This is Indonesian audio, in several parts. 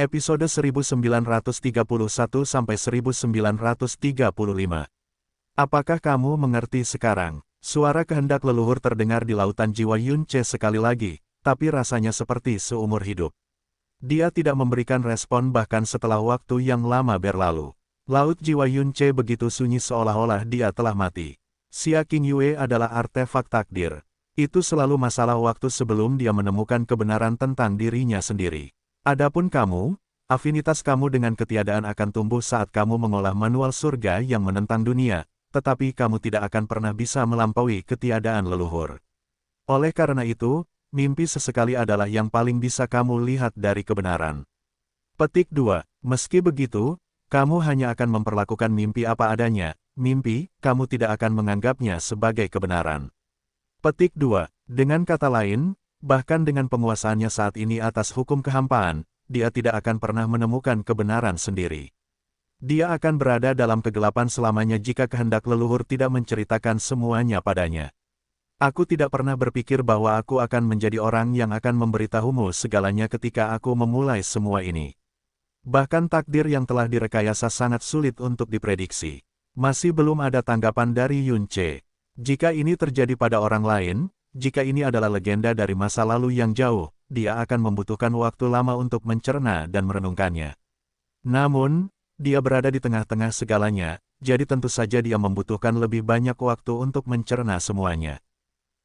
Episode 1931-1935. Apakah kamu mengerti sekarang? Suara kehendak leluhur terdengar di lautan jiwa Yun Ce sekali lagi, tapi rasanya seperti seumur hidup. Dia tidak memberikan respon bahkan setelah waktu yang lama berlalu. Laut jiwa Yun Ce begitu sunyi seolah-olah dia telah mati. Xia Qingyue adalah artefak takdir. Itu selalu masalah waktu sebelum dia menemukan kebenaran tentang dirinya sendiri. Adapun kamu, afinitas kamu dengan ketiadaan akan tumbuh saat kamu mengolah manual surga yang menentang dunia, tetapi kamu tidak akan pernah bisa melampaui ketiadaan leluhur. Oleh karena itu, mimpi sesekali adalah yang paling bisa kamu lihat dari kebenaran. Petik 2. Meski begitu, kamu hanya akan memperlakukan mimpi apa adanya, mimpi, kamu tidak akan menganggapnya sebagai kebenaran. Petik 2. Dengan kata lain, bahkan dengan penguasaannya saat ini atas hukum kehampaan, dia tidak akan pernah menemukan kebenaran sendiri. Dia akan berada dalam kegelapan selamanya jika kehendak leluhur tidak menceritakan semuanya padanya. Aku tidak pernah berpikir bahwa aku akan menjadi orang yang akan memberitahumu segalanya ketika aku memulai semua ini. Bahkan takdir yang telah direkayasa sangat sulit untuk diprediksi. Masih belum ada tanggapan dari Yun Ce. Jika ini terjadi pada orang lain, jika ini adalah legenda dari masa lalu yang jauh, dia akan membutuhkan waktu lama untuk mencerna dan merenungkannya. Namun, dia berada di tengah-tengah segalanya, jadi tentu saja dia membutuhkan lebih banyak waktu untuk mencerna semuanya.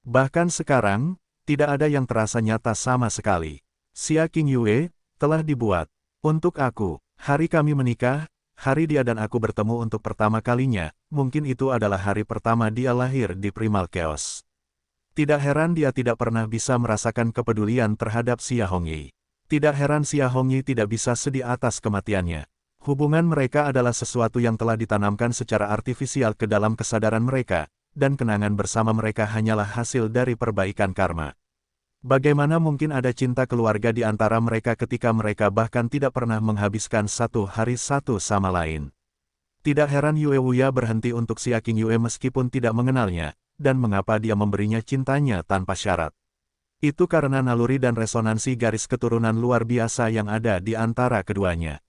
Bahkan sekarang, tidak ada yang terasa nyata sama sekali. Xia Qingyue telah dibuat. Untuk aku, hari kami menikah, hari dia dan aku bertemu untuk pertama kalinya, mungkin itu adalah hari pertama dia lahir di Primal Chaos. Tidak heran dia tidak pernah bisa merasakan kepedulian terhadap Xia Hongyi. Tidak heran Xia Hongyi tidak bisa sedih atas kematiannya. Hubungan mereka adalah sesuatu yang telah ditanamkan secara artifisial ke dalam kesadaran mereka, dan kenangan bersama mereka hanyalah hasil dari perbaikan karma. Bagaimana mungkin ada cinta keluarga di antara mereka ketika mereka bahkan tidak pernah menghabiskan satu hari satu sama lain? Tidak heran Yue Wuya berhenti untuk Xia Qingyue meskipun tidak mengenalnya, dan mengapa dia memberinya cintanya tanpa syarat. Itu karena naluri dan resonansi garis keturunan luar biasa yang ada di antara keduanya.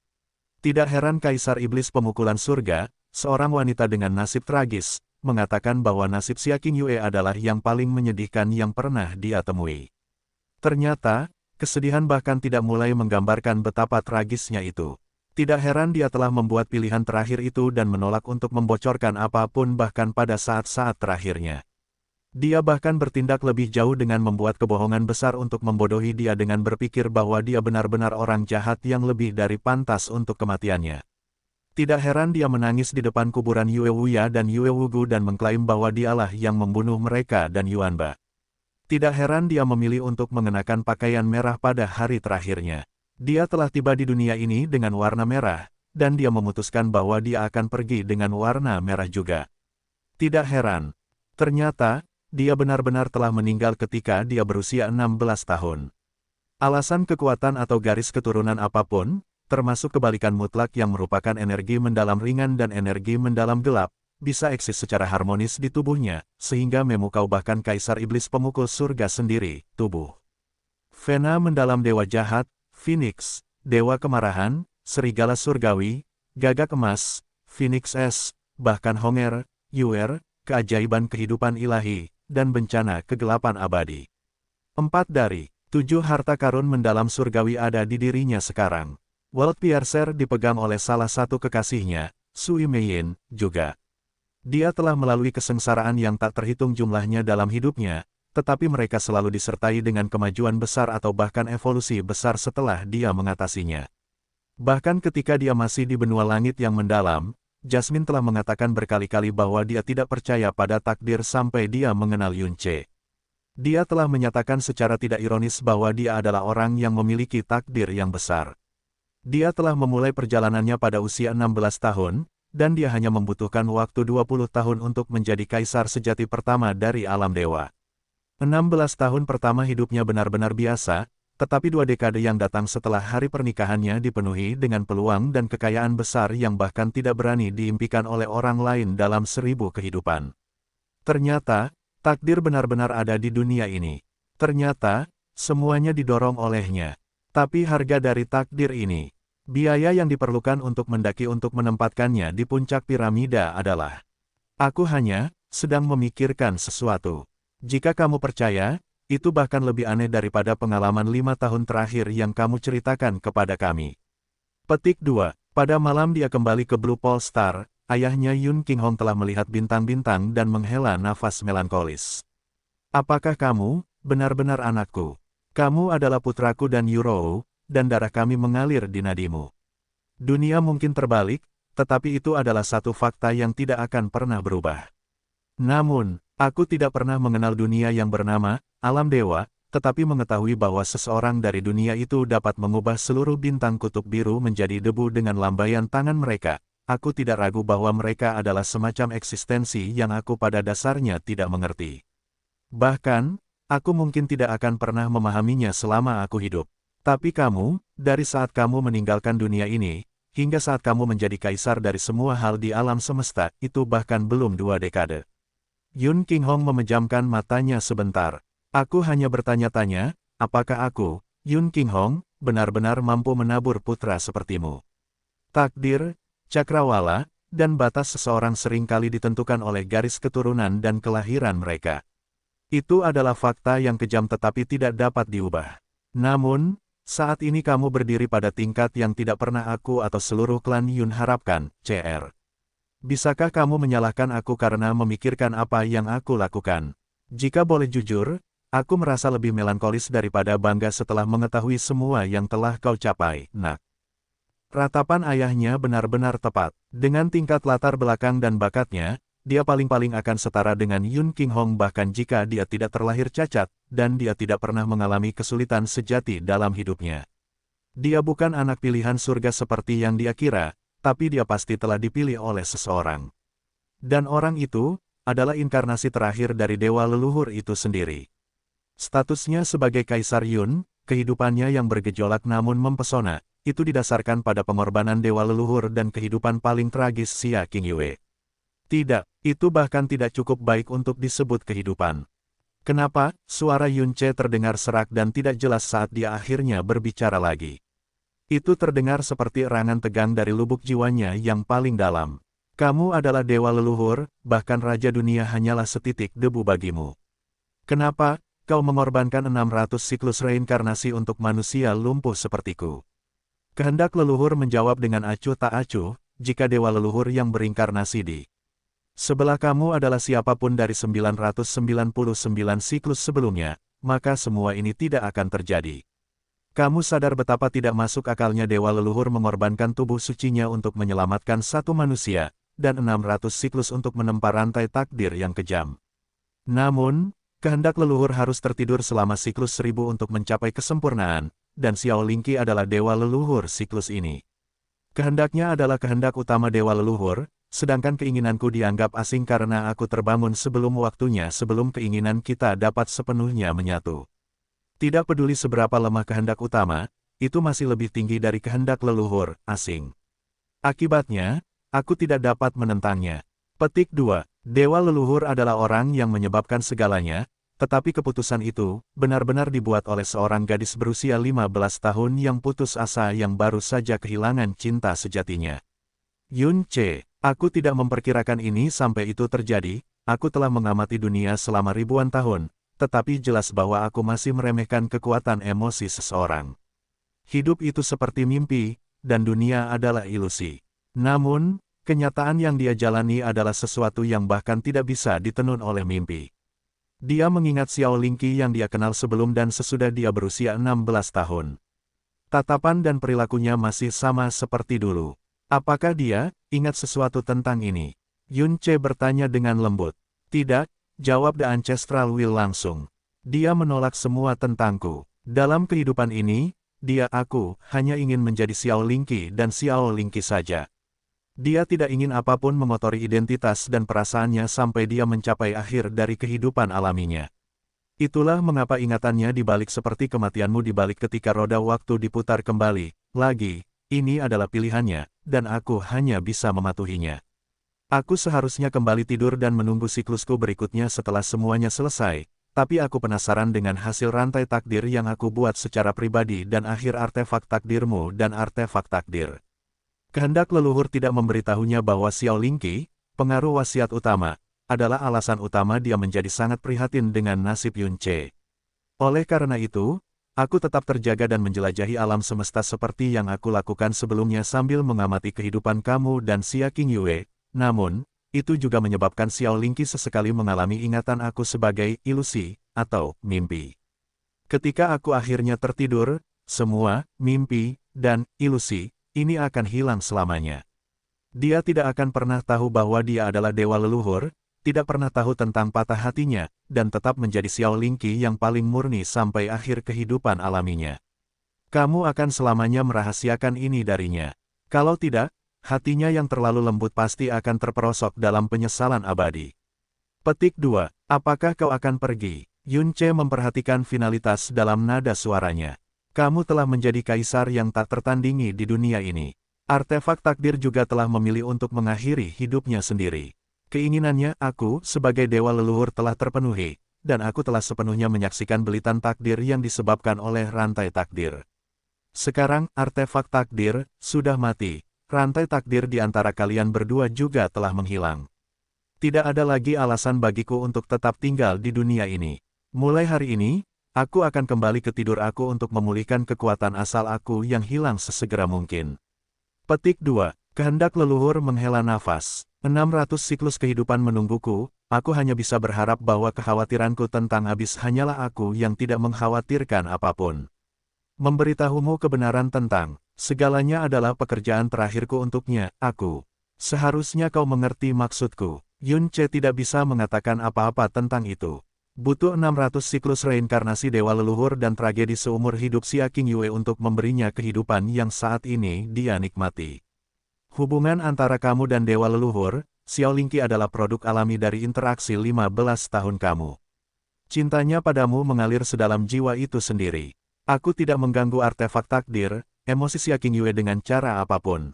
Tidak heran Kaisar Iblis Pemukulan Surga, seorang wanita dengan nasib tragis, mengatakan bahwa nasib Xia Qingyue adalah yang paling menyedihkan yang pernah dia temui. Ternyata, kesedihan bahkan tidak mulai menggambarkan betapa tragisnya itu. Tidak heran dia telah membuat pilihan terakhir itu dan menolak untuk membocorkan apapun bahkan pada saat-saat terakhirnya. Dia bahkan bertindak lebih jauh dengan membuat kebohongan besar untuk membodohi dia dengan berpikir bahwa dia benar-benar orang jahat yang lebih dari pantas untuk kematiannya. Tidak heran dia menangis di depan kuburan Yue Wuya dan Yue Wugu dan mengklaim bahwa dialah yang membunuh mereka dan Yuanba. Tidak heran dia memilih untuk mengenakan pakaian merah pada hari terakhirnya. Dia telah tiba di dunia ini dengan warna merah, dan dia memutuskan bahwa dia akan pergi dengan warna merah juga. Tidak heran. Ternyata, dia benar-benar telah meninggal ketika dia berusia 16 tahun. Alasan kekuatan atau garis keturunan apapun, termasuk kebalikan mutlak yang merupakan energi mendalam ringan dan energi mendalam gelap, bisa eksis secara harmonis di tubuhnya, sehingga memukau bahkan Kaisar Iblis Pemukul Surga sendiri, tubuh. Vena mendalam Dewa Jahat, Phoenix, Dewa Kemarahan, Serigala Surgawi, Gagak Emas, Phoenix S, bahkan Honger, Yuer, keajaiban kehidupan ilahi, dan bencana kegelapan abadi. 4 dari 7 harta karun mendalam surgawi ada di dirinya sekarang. World Piercer dipegang oleh salah satu kekasihnya, Sui Meiyin, juga. Dia telah melalui kesengsaraan yang tak terhitung jumlahnya dalam hidupnya, tetapi mereka selalu disertai dengan kemajuan besar atau bahkan evolusi besar setelah dia mengatasinya. Bahkan ketika dia masih di benua langit yang mendalam, Jasmine telah mengatakan berkali-kali bahwa dia tidak percaya pada takdir sampai dia mengenal Yun Ce. Dia telah menyatakan secara tidak ironis bahwa dia adalah orang yang memiliki takdir yang besar. Dia telah memulai perjalanannya pada usia 16 tahun, dan dia hanya membutuhkan waktu 20 tahun untuk menjadi kaisar sejati pertama dari alam dewa. 16 tahun pertama hidupnya benar-benar biasa, tetapi 2 dekade yang datang setelah hari pernikahannya dipenuhi dengan peluang dan kekayaan besar yang bahkan tidak berani diimpikan oleh orang lain dalam 1000 kehidupan. Ternyata, takdir benar-benar ada di dunia ini. Ternyata, semuanya didorong olehnya. Tapi harga dari takdir ini, Biaya yang diperlukan untuk mendaki untuk menempatkannya di puncak piramida adalah... Aku hanya sedang memikirkan sesuatu. Jika kamu percaya, itu bahkan lebih aneh daripada pengalaman 5 tahun terakhir yang kamu ceritakan kepada kami. Petik 2. Pada malam dia kembali ke Blue Pole Star, ayahnya Yun Qinghong telah melihat bintang-bintang dan menghela nafas melankolis. Apakah kamu benar-benar anakku? Kamu adalah putraku dan Yurou, dan darah kami mengalir di nadimu. Dunia mungkin terbalik, tetapi itu adalah satu fakta yang tidak akan pernah berubah. Namun, aku tidak pernah mengenal dunia yang bernama alam dewa, tetapi mengetahui bahwa seseorang dari dunia itu dapat mengubah seluruh bintang kutub biru menjadi debu dengan lambaian tangan mereka. Aku tidak ragu bahwa mereka adalah semacam eksistensi yang aku pada dasarnya tidak mengerti. Bahkan, aku mungkin tidak akan pernah memahaminya selama aku hidup. Tapi kamu, dari saat kamu meninggalkan dunia ini, hingga saat kamu menjadi kaisar dari semua hal di alam semesta, itu bahkan belum 2 dekade. Yun Qinghong memejamkan matanya sebentar. Aku hanya bertanya-tanya, apakah aku, Yun Qinghong, benar-benar mampu menabur putra sepertimu? Takdir, cakrawala, dan batas seseorang seringkali ditentukan oleh garis keturunan dan kelahiran mereka. Itu adalah fakta yang kejam tetapi tidak dapat diubah. Namun, saat ini kamu berdiri pada tingkat yang tidak pernah aku atau seluruh klan Yun harapkan, Cr. Bisakah kamu menyalahkan aku karena memikirkan apa yang aku lakukan? Jika boleh jujur, aku merasa lebih melankolis daripada bangga setelah mengetahui semua yang telah kau capai, nak. Ratapan ayahnya benar-benar tepat. Dengan tingkat latar belakang dan bakatnya, dia paling-paling akan setara dengan Yun Qinghong bahkan jika dia tidak terlahir cacat, dan dia tidak pernah mengalami kesulitan sejati dalam hidupnya. Dia bukan anak pilihan surga seperti yang dia kira, tapi dia pasti telah dipilih oleh seseorang. Dan orang itu adalah inkarnasi terakhir dari dewa leluhur itu sendiri. Statusnya sebagai Kaisar Yun, kehidupannya yang bergejolak namun mempesona, itu didasarkan pada pengorbanan dewa leluhur dan kehidupan paling tragis Xia Qingyue. Tidak, itu bahkan tidak cukup baik untuk disebut kehidupan. Kenapa? Suara Yun Ce terdengar serak dan tidak jelas saat dia akhirnya berbicara lagi. Itu terdengar seperti erangan tegang dari lubuk jiwanya yang paling dalam. Kamu adalah dewa leluhur, bahkan raja dunia hanyalah setitik debu bagimu. Kenapa kau mengorbankan 600 siklus reinkarnasi untuk manusia lumpuh sepertiku? Kehendak leluhur menjawab dengan acuh tak acuh, jika dewa leluhur yang berinkarnasi di sebelah kamu adalah siapapun dari 999 siklus sebelumnya, maka semua ini tidak akan terjadi. Kamu sadar betapa tidak masuk akalnya dewa leluhur mengorbankan tubuh sucinya untuk menyelamatkan satu manusia, dan 600 siklus untuk menempa rantai takdir yang kejam. Namun, kehendak leluhur harus tertidur selama siklus 1000 untuk mencapai kesempurnaan, dan Xiao Lingqi adalah dewa leluhur siklus ini. Kehendaknya adalah kehendak utama dewa leluhur, sedangkan keinginanku dianggap asing karena aku terbangun sebelum waktunya sebelum keinginan kita dapat sepenuhnya menyatu. Tidak peduli seberapa lemah kehendak utama, itu masih lebih tinggi dari kehendak leluhur, asing. Akibatnya, aku tidak dapat menentangnya. Petik 2. Dewa leluhur adalah orang yang menyebabkan segalanya, tetapi keputusan itu benar-benar dibuat oleh seorang gadis berusia 15 tahun yang putus asa yang baru saja kehilangan cinta sejatinya. Yun Ce, aku tidak memperkirakan ini sampai itu terjadi, aku telah mengamati dunia selama ribuan tahun, tetapi jelas bahwa aku masih meremehkan kekuatan emosi seseorang. Hidup itu seperti mimpi, dan dunia adalah ilusi. Namun, kenyataan yang dia jalani adalah sesuatu yang bahkan tidak bisa ditenun oleh mimpi. Dia mengingat Xiao Lingqi yang dia kenal sebelum dan sesudah dia berusia 16 tahun. Tatapan dan perilakunya masih sama seperti dulu. Apakah dia ingat sesuatu tentang ini? Yun Ce bertanya dengan lembut. Tidak. Jawab The Ancestral Will langsung. Dia menolak semua tentangku. Dalam kehidupan ini, aku hanya ingin menjadi Xiao Lingqi dan Xiao Lingqi saja. Dia tidak ingin apapun mengotori identitas dan perasaannya sampai dia mencapai akhir dari kehidupan alaminya. Itulah mengapa ingatannya dibalik seperti kematianmu dibalik ketika roda waktu diputar kembali. Lagi, ini adalah pilihannya, dan aku hanya bisa mematuhinya. Aku seharusnya kembali tidur dan menunggu siklusku berikutnya setelah semuanya selesai, tapi aku penasaran dengan hasil rantai takdir yang aku buat secara pribadi dan akhir artefak takdirmu dan artefak takdir. Kehendak leluhur tidak memberitahunya bahwa Xiao Lingqi, pengaruh wasiat utama, adalah alasan utama dia menjadi sangat prihatin dengan nasib Yun Ce. Oleh karena itu, aku tetap terjaga dan menjelajahi alam semesta seperti yang aku lakukan sebelumnya sambil mengamati kehidupan kamu dan Xia Qingyue. Namun, itu juga menyebabkan Xiao Lingqi sesekali mengalami ingatan aku sebagai ilusi atau mimpi. Ketika aku akhirnya tertidur, semua mimpi dan ilusi ini akan hilang selamanya. Dia tidak akan pernah tahu bahwa dia adalah dewa leluhur, tidak pernah tahu tentang patah hatinya, dan tetap menjadi Xiao Lingqi yang paling murni sampai akhir kehidupan alaminya. Kamu akan selamanya merahasiakan ini darinya. Kalau tidak, hatinya yang terlalu lembut pasti akan terperosok dalam penyesalan abadi. Petik 2. Apakah kau akan pergi? Yun Ce memperhatikan finalitas dalam nada suaranya. Kamu telah menjadi kaisar yang tak tertandingi di dunia ini. Artefak takdir juga telah memilih untuk mengakhiri hidupnya sendiri. Keinginannya, aku, sebagai dewa leluhur telah terpenuhi, dan aku telah sepenuhnya menyaksikan belitan takdir yang disebabkan oleh rantai takdir. Sekarang, artefak takdir sudah mati. Rantai takdir di antara kalian berdua juga telah menghilang. Tidak ada lagi alasan bagiku untuk tetap tinggal di dunia ini. Mulai hari ini, aku akan kembali ke tidur aku untuk memulihkan kekuatan asal aku yang hilang sesegera mungkin. Petik 2. Kehendak leluhur menghela nafas. 600 siklus kehidupan menungguku, aku hanya bisa berharap bahwa kekhawatiranku tentang habis hanyalah aku yang tidak mengkhawatirkan apapun. Memberitahumu kebenaran tentang segalanya adalah pekerjaan terakhirku untuknya, aku. Seharusnya kau mengerti maksudku. Yun Ce tidak bisa mengatakan apa-apa tentang itu. Butuh 600 siklus reinkarnasi dewa leluhur dan tragedi seumur hidup Xia Qingyue untuk memberinya kehidupan yang saat ini dia nikmati. Hubungan antara kamu dan dewa leluhur, Xiao Lingqi adalah produk alami dari interaksi 15 tahun kamu. Cintanya padamu mengalir sedalam jiwa itu sendiri. Aku tidak mengganggu artefak takdir, emosi Xia Qingyue dengan cara apapun.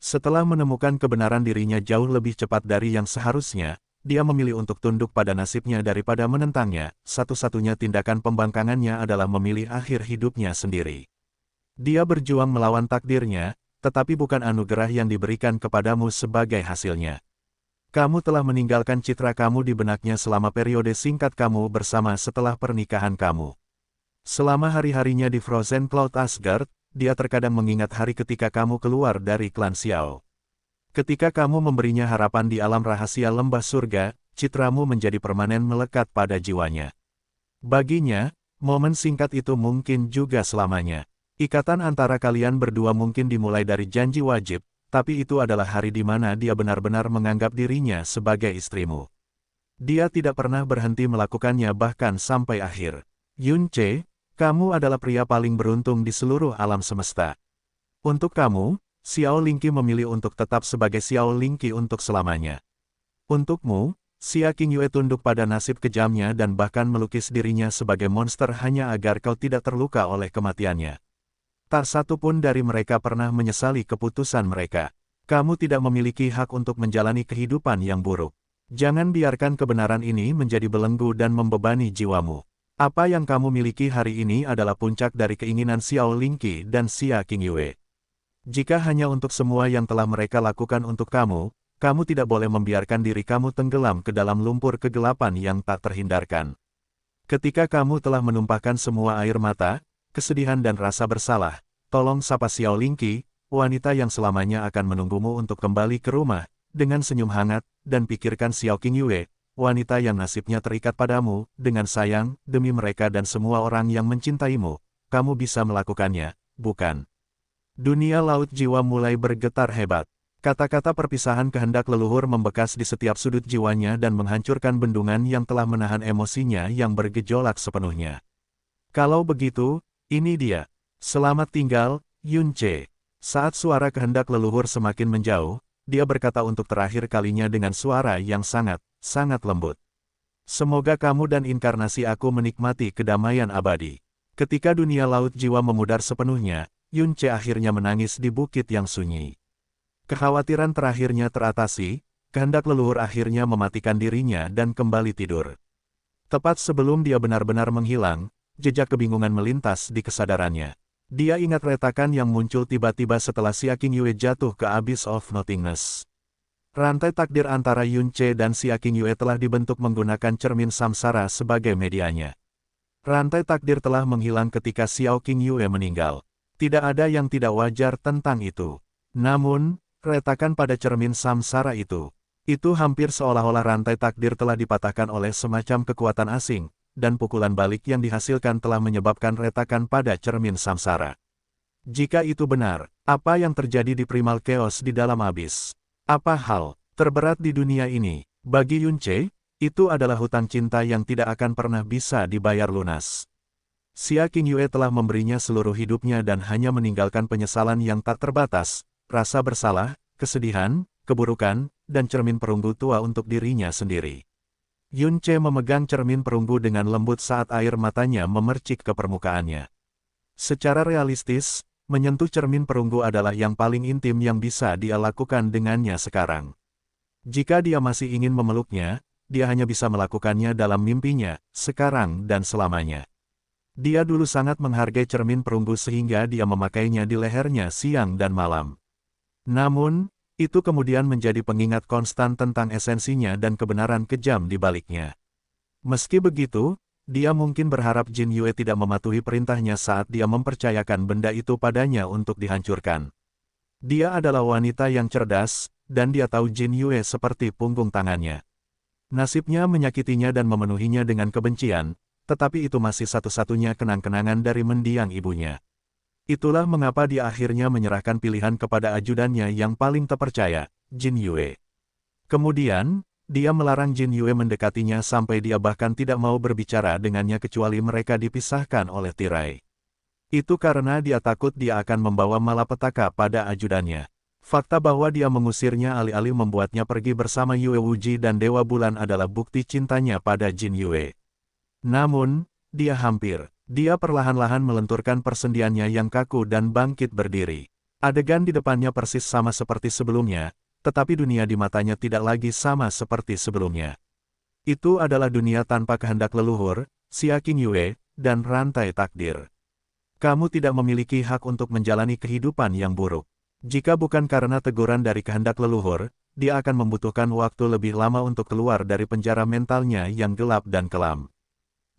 Setelah menemukan kebenaran dirinya jauh lebih cepat dari yang seharusnya, dia memilih untuk tunduk pada nasibnya daripada menentangnya. Satu-satunya tindakan pembangkangannya adalah memilih akhir hidupnya sendiri. Dia berjuang melawan takdirnya, tetapi bukan anugerah yang diberikan kepadamu sebagai hasilnya. Kamu telah meninggalkan citra kamu di benaknya selama periode singkat kamu bersama setelah pernikahan kamu. Selama hari-harinya di Frozen Cloud Asgard, dia terkadang mengingat hari ketika kamu keluar dari klan Xiao. Ketika kamu memberinya harapan di alam rahasia lembah surga, citramu menjadi permanen melekat pada jiwanya. Baginya, momen singkat itu mungkin juga selamanya. Ikatan antara kalian berdua mungkin dimulai dari janji wajib, tapi itu adalah hari di mana dia benar-benar menganggap dirinya sebagai istrimu. Dia tidak pernah berhenti melakukannya bahkan sampai akhir. Yun Ce, kamu adalah pria paling beruntung di seluruh alam semesta. Untuk kamu, Xiao Lingqi memilih untuk tetap sebagai Xiao Lingqi untuk selamanya. Untukmu, Xia Qingyue tunduk pada nasib kejamnya dan bahkan melukis dirinya sebagai monster hanya agar kau tidak terluka oleh kematiannya. Tak satu pun dari mereka pernah menyesali keputusan mereka. Kamu tidak memiliki hak untuk menjalani kehidupan yang buruk. Jangan biarkan kebenaran ini menjadi belenggu dan membebani jiwamu. Apa yang kamu miliki hari ini adalah puncak dari keinginan Xiao Lingqi dan Xia Qingyue. Jika hanya untuk semua yang telah mereka lakukan untuk kamu, kamu tidak boleh membiarkan diri kamu tenggelam ke dalam lumpur kegelapan yang tak terhindarkan. Ketika kamu telah menumpahkan semua air mata, kesedihan dan rasa bersalah, tolong sapa Xiao Lingqi, wanita yang selamanya akan menunggumu untuk kembali ke rumah, dengan senyum hangat, dan pikirkan Xiao Qingyue, wanita yang nasibnya terikat padamu, dengan sayang, demi mereka dan semua orang yang mencintaimu, kamu bisa melakukannya, bukan? Dunia laut jiwa mulai bergetar hebat. Kata-kata perpisahan kehendak leluhur membekas di setiap sudut jiwanya dan menghancurkan bendungan yang telah menahan emosinya yang bergejolak sepenuhnya. Kalau begitu, ini dia. Selamat tinggal, Yun Ce. Saat suara kehendak leluhur semakin menjauh, dia berkata untuk terakhir kalinya dengan suara yang sangat lembut. Semoga kamu dan inkarnasi aku menikmati kedamaian abadi. Ketika dunia laut jiwa memudar sepenuhnya, Yun Ce akhirnya menangis di bukit yang sunyi. Kekhawatiran terakhirnya teratasi, kehendak leluhur akhirnya mematikan dirinya dan kembali tidur. Tepat sebelum dia benar-benar menghilang, jejak kebingungan melintas di kesadarannya. Dia ingat retakan yang muncul tiba-tiba setelah Xia Qingyue jatuh ke Abyss of Nothingness. Rantai takdir antara Yun Ce dan Xia Qingyue telah dibentuk menggunakan cermin samsara sebagai medianya. Rantai takdir telah menghilang ketika Xiao Qingyue meninggal. Tidak ada yang tidak wajar tentang itu. Namun, retakan pada cermin samsara itu hampir seolah-olah rantai takdir telah dipatahkan oleh semacam kekuatan asing, dan pukulan balik yang dihasilkan telah menyebabkan retakan pada cermin samsara. Jika itu benar, apa yang terjadi di Primal Chaos di dalam Abyss? Apa hal terberat di dunia ini? Bagi Yun Ce, itu adalah hutang cinta yang tidak akan pernah bisa dibayar lunas. Xia Qingyue telah memberinya seluruh hidupnya dan hanya meninggalkan penyesalan yang tak terbatas, rasa bersalah, kesedihan, keburukan, dan cermin perunggu tua untuk dirinya sendiri. Yun Ce memegang cermin perunggu dengan lembut saat air matanya memercik ke permukaannya. Secara realistis, menyentuh cermin perunggu adalah yang paling intim yang bisa dia lakukan dengannya sekarang. Jika dia masih ingin memeluknya, dia hanya bisa melakukannya dalam mimpinya, sekarang dan selamanya. Dia dulu sangat menghargai cermin perunggu sehingga dia memakainya di lehernya siang dan malam. Namun, itu kemudian menjadi pengingat konstan tentang esensinya dan kebenaran kejam di baliknya. Meski begitu, dia mungkin berharap Jin Yue tidak mematuhi perintahnya saat dia mempercayakan benda itu padanya untuk dihancurkan. Dia adalah wanita yang cerdas, dan dia tahu Jin Yue seperti punggung tangannya. Nasibnya menyakitinya dan memenuhinya dengan kebencian, tetapi itu masih satu-satunya kenang-kenangan dari mendiang ibunya. Itulah mengapa dia akhirnya menyerahkan pilihan kepada ajudannya yang paling terpercaya, Jin Yue. Kemudian, dia melarang Jin Yue mendekatinya sampai dia bahkan tidak mau berbicara dengannya kecuali mereka dipisahkan oleh tirai. Itu karena dia takut dia akan membawa malapetaka pada ajudannya. Fakta bahwa dia mengusirnya alih-alih membuatnya pergi bersama Yue Wuji dan Dewa Bulan adalah bukti cintanya pada Jin Yue. Namun, dia perlahan-lahan melenturkan persendiannya yang kaku dan bangkit berdiri. Adegan di depannya persis sama seperti sebelumnya, tetapi dunia di matanya tidak lagi sama seperti sebelumnya. Itu adalah dunia tanpa kehendak leluhur, Xia Qingyue, dan rantai takdir. Kamu tidak memiliki hak untuk menjalani kehidupan yang buruk. Jika bukan karena teguran dari kehendak leluhur, dia akan membutuhkan waktu lebih lama untuk keluar dari penjara mentalnya yang gelap dan kelam.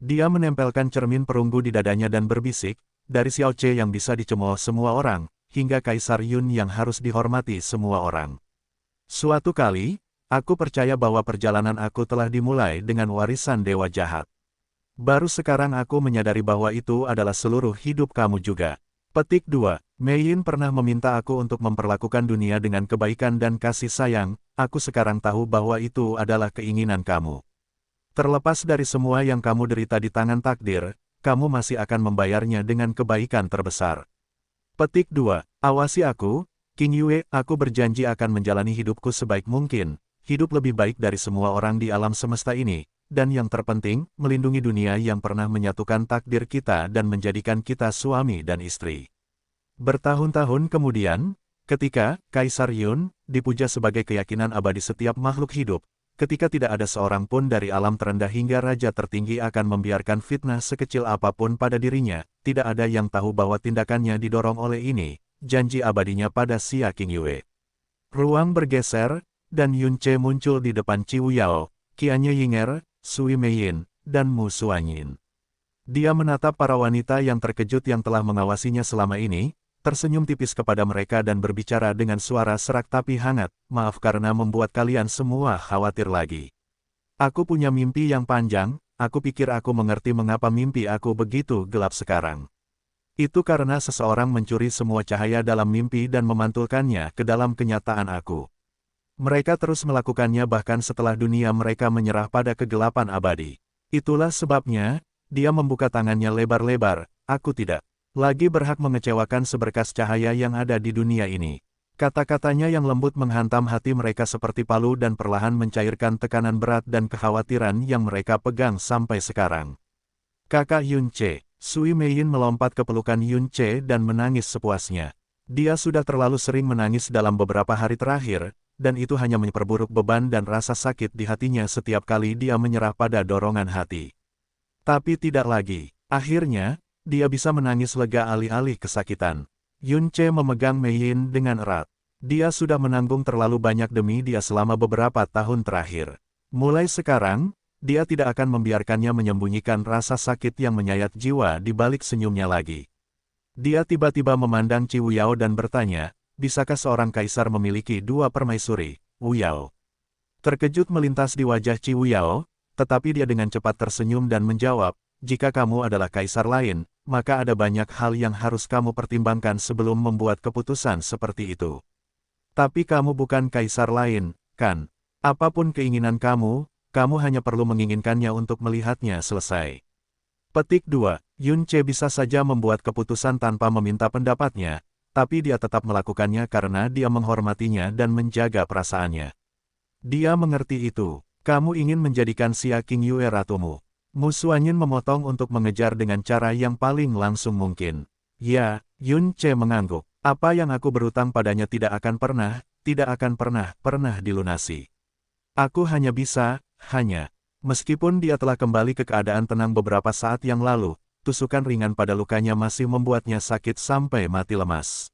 Dia menempelkan cermin perunggu di dadanya dan berbisik, dari Xiao Ce yang bisa dicemooh semua orang, hingga Kaisar Yun yang harus dihormati semua orang. Suatu kali, aku percaya bahwa perjalanan aku telah dimulai dengan warisan Dewa Jahat. Baru sekarang aku menyadari bahwa itu adalah seluruh hidup kamu juga. Petik 2. Mei Yin pernah meminta aku untuk memperlakukan dunia dengan kebaikan dan kasih sayang, aku sekarang tahu bahwa itu adalah keinginan kamu. Terlepas dari semua yang kamu derita di tangan takdir, kamu masih akan membayarnya dengan kebaikan terbesar. Petik 2. Awasi aku, Qingyue, aku berjanji akan menjalani hidupku sebaik mungkin, hidup lebih baik dari semua orang di alam semesta ini, dan yang terpenting, melindungi dunia yang pernah menyatukan takdir kita dan menjadikan kita suami dan istri. Bertahun-tahun kemudian, ketika Kaisar Yun dipuja sebagai keyakinan abadi setiap makhluk hidup, ketika tidak ada seorang pun dari alam terendah hingga raja tertinggi akan membiarkan fitnah sekecil apapun pada dirinya, tidak ada yang tahu bahwa tindakannya didorong oleh ini, janji abadinya pada Xia Qingyue. Ruang bergeser, dan Yun Ce muncul di depan Ciwu Yao, Qianye Yinger, Sui Meiyin, dan Mu Suanyin. Dia menatap para wanita yang terkejut yang telah mengawasinya selama ini, tersenyum tipis kepada mereka dan berbicara dengan suara serak tapi hangat, maaf karena membuat kalian semua khawatir lagi. Aku punya mimpi yang panjang, aku pikir aku mengerti mengapa mimpi aku begitu gelap sekarang. Itu karena seseorang mencuri semua cahaya dalam mimpi dan memantulkannya ke dalam kenyataan aku. Mereka terus melakukannya bahkan setelah dunia mereka menyerah pada kegelapan abadi. Itulah sebabnya, dia membuka tangannya lebar-lebar, aku tidak lagi berhak mengecewakan seberkas cahaya yang ada di dunia ini. Kata-katanya yang lembut menghantam hati mereka seperti palu dan perlahan mencairkan tekanan berat dan kekhawatiran yang mereka pegang sampai sekarang. Kakak Yun Ce, Sui Meiyin melompat ke pelukan Yun Ce dan menangis sepuasnya. Dia sudah terlalu sering menangis dalam beberapa hari terakhir, dan itu hanya memperburuk beban dan rasa sakit di hatinya setiap kali dia menyerah pada dorongan hati. Tapi tidak lagi. Akhirnya, dia bisa menangis lega alih-alih kesakitan. Yun Che memegang Mei Yin dengan erat. Dia sudah menanggung terlalu banyak demi dia selama beberapa tahun terakhir. Mulai sekarang, dia tidak akan membiarkannya menyembunyikan rasa sakit yang menyayat jiwa di balik senyumnya lagi. Dia tiba-tiba memandang Qi Wuyao dan bertanya, bisakah seorang kaisar memiliki dua permaisuri, Wuyao? Terkejut melintas di wajah Qi Wuyao, tetapi dia dengan cepat tersenyum dan menjawab, jika kamu adalah kaisar lain, maka ada banyak hal yang harus kamu pertimbangkan sebelum membuat keputusan seperti itu. Tapi kamu bukan kaisar lain, kan? Apapun keinginan kamu, kamu hanya perlu menginginkannya untuk melihatnya selesai. Petik 2. Yun Che bisa saja membuat keputusan tanpa meminta pendapatnya, tapi dia tetap melakukannya karena dia menghormatinya dan menjaga perasaannya. Dia mengerti itu. Kamu ingin menjadikan Xia Qingyue ratumu. Mu Xuanyin memotong untuk mengejar dengan cara yang paling langsung mungkin. Ya, Yun Che mengangguk. Apa yang aku berutang padanya tidak akan pernah dilunasi. Aku hanya bisa, meskipun dia telah kembali ke keadaan tenang beberapa saat yang lalu, tusukan ringan pada lukanya masih membuatnya sakit sampai mati lemas.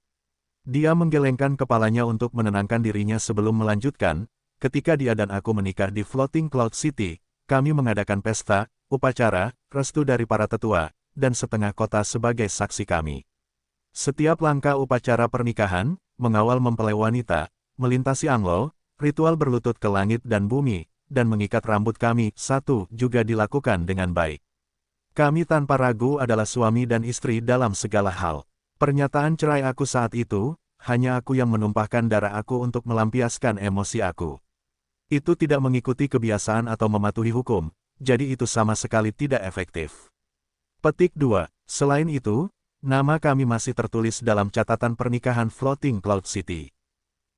Dia menggelengkan kepalanya untuk menenangkan dirinya sebelum melanjutkan, ketika dia dan aku menikah di Floating Cloud City, kami mengadakan pesta, upacara, restu dari para tetua, dan setengah kota sebagai saksi kami. Setiap langkah upacara pernikahan, mengawal mempelai wanita, melintasi Anglo, ritual berlutut ke langit dan bumi, dan mengikat rambut kami, juga dilakukan dengan baik. Kami tanpa ragu adalah suami dan istri dalam segala hal. Pernyataan cerai aku saat itu, hanya aku yang menumpahkan darah aku untuk melampiaskan emosi aku. Itu tidak mengikuti kebiasaan atau mematuhi hukum, jadi itu sama sekali tidak efektif. Petik 2. Selain itu, nama kami masih tertulis dalam catatan pernikahan Floating Cloud City.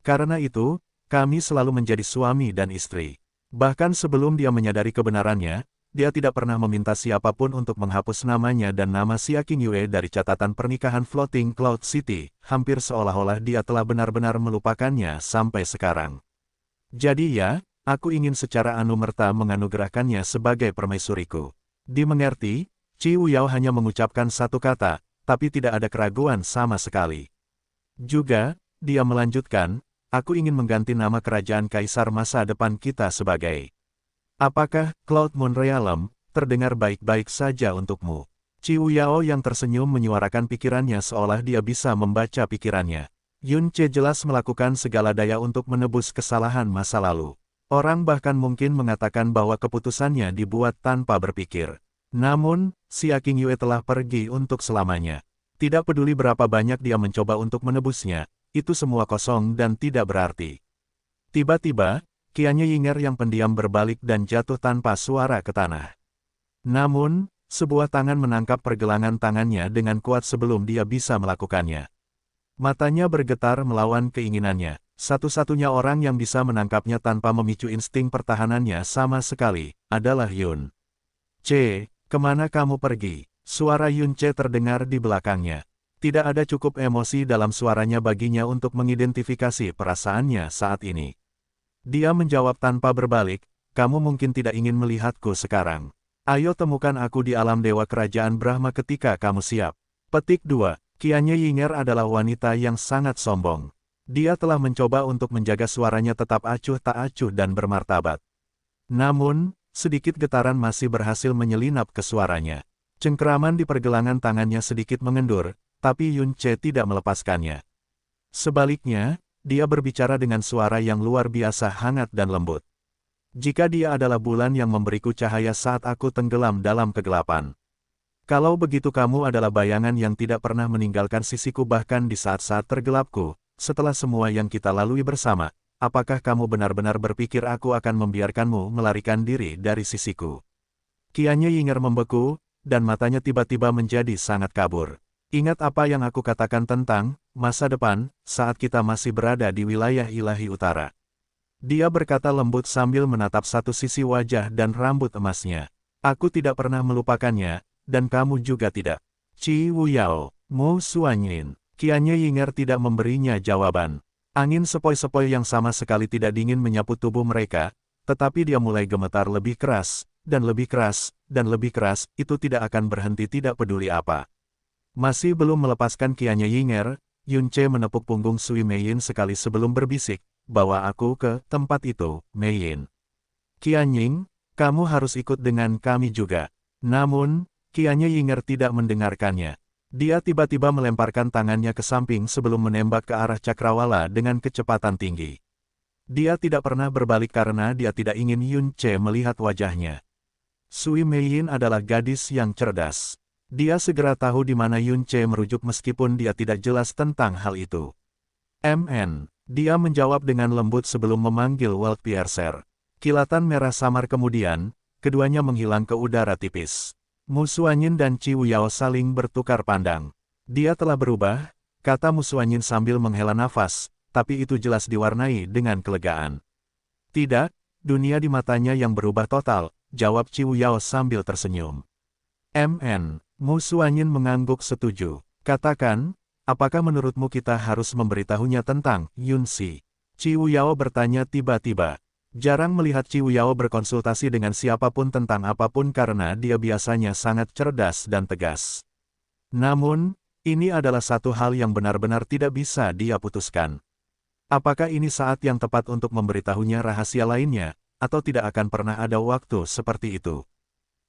Karena itu, kami selalu menjadi suami dan istri. Bahkan sebelum dia menyadari kebenarannya, dia tidak pernah meminta siapapun untuk menghapus namanya dan nama Xia Qingyue dari catatan pernikahan Floating Cloud City, hampir seolah-olah dia telah benar-benar melupakannya sampai sekarang. Jadi ya, aku ingin secara anumerta menganugerahkannya sebagai permaisuriku. Dimengerti, Qi Wuyao hanya mengucapkan satu kata, tapi tidak ada keraguan sama sekali. Juga, dia melanjutkan, aku ingin mengganti nama kerajaan kaisar masa depan kita sebagai. Apakah Cloud Moon Realm terdengar baik-baik saja untukmu? Qi Wuyao yang tersenyum menyuarakan pikirannya seolah dia bisa membaca pikirannya. Yun Che jelas melakukan segala daya untuk menebus kesalahan masa lalu. Orang bahkan mungkin mengatakan bahwa keputusannya dibuat tanpa berpikir. Namun, Xia Qingyue telah pergi untuk selamanya. Tidak peduli berapa banyak dia mencoba untuk menebusnya, itu semua kosong dan tidak berarti. Tiba-tiba, Qianye Yinger yang pendiam berbalik dan jatuh tanpa suara ke tanah. Namun, sebuah tangan menangkap pergelangan tangannya dengan kuat sebelum dia bisa melakukannya. Matanya bergetar melawan keinginannya. Satu-satunya orang yang bisa menangkapnya tanpa memicu insting pertahanannya sama sekali, adalah Yun Che. Kemana kamu pergi? Suara Yun Che terdengar di belakangnya. Tidak ada cukup emosi dalam suaranya baginya untuk mengidentifikasi perasaannya saat ini. Dia menjawab tanpa berbalik, kamu mungkin tidak ingin melihatku sekarang. Ayo temukan aku di alam dewa kerajaan Brahma ketika kamu siap. Petik 2. Qianye Yinger adalah wanita yang sangat sombong. Dia telah mencoba untuk menjaga suaranya tetap acuh tak acuh dan bermartabat. Namun, sedikit getaran masih berhasil menyelinap ke suaranya. Cengkeraman di pergelangan tangannya sedikit mengendur, tapi Yun Che tidak melepaskannya. Sebaliknya, dia berbicara dengan suara yang luar biasa hangat dan lembut. Jika dia adalah bulan yang memberiku cahaya saat aku tenggelam dalam kegelapan. Kalau begitu kamu adalah bayangan yang tidak pernah meninggalkan sisiku bahkan di saat-saat tergelapku, setelah semua yang kita lalui bersama. Apakah kamu benar-benar berpikir aku akan membiarkanmu melarikan diri dari sisiku? Qianye Yinger membeku, dan matanya tiba-tiba menjadi sangat kabur. Ingat apa yang aku katakan tentang masa depan, saat kita masih berada di wilayah ilahi utara. Dia berkata lembut sambil menatap satu sisi wajah dan rambut emasnya. Aku tidak pernah melupakannya, dan kamu juga tidak. Qi Wuyao, Mu Xuanyin. Qianye Yinger tidak memberinya jawaban. Angin sepoi-sepoi yang sama sekali tidak dingin menyapu tubuh mereka, tetapi dia mulai gemetar lebih keras, dan lebih keras, itu tidak akan berhenti tidak peduli apa. Masih belum melepaskan kiannya Yinger, Yun Ce menepuk punggung Sui Meiyin sekali sebelum berbisik, bawa aku ke tempat itu, Meiyin. Qianying, kamu harus ikut dengan kami juga. Namun, kiannya Yinger tidak mendengarkannya. Dia tiba-tiba melemparkan tangannya ke samping sebelum menembak ke arah cakrawala dengan kecepatan tinggi. Dia tidak pernah berbalik karena dia tidak ingin Yun Ce melihat wajahnya. Sui Meiyin adalah gadis yang cerdas. Dia segera tahu di mana Yun Ce merujuk meskipun dia tidak jelas tentang hal itu. MN, dia menjawab dengan lembut sebelum memanggil World Piercer. Kilatan merah samar kemudian, keduanya menghilang ke udara tipis. Mu Suanyin dan Chi Wuyao saling bertukar pandang. Dia telah berubah, kata Mu Suanyin sambil menghela nafas, tapi itu jelas diwarnai dengan kelegaan. Tidak, dunia di matanya yang berubah total, jawab Chi Wuyao sambil tersenyum. MN, Mu Suanyin mengangguk setuju. Katakan, apakah menurutmu kita harus memberitahunya tentang Yun Si? Chi Wuyao bertanya tiba-tiba. Jarang melihat Chi Wuyao berkonsultasi dengan siapapun tentang apapun karena dia biasanya sangat cerdas dan tegas. Namun, ini adalah satu hal yang benar-benar tidak bisa dia putuskan. Apakah ini saat yang tepat untuk memberitahunya rahasia lainnya, atau tidak akan pernah ada waktu seperti itu?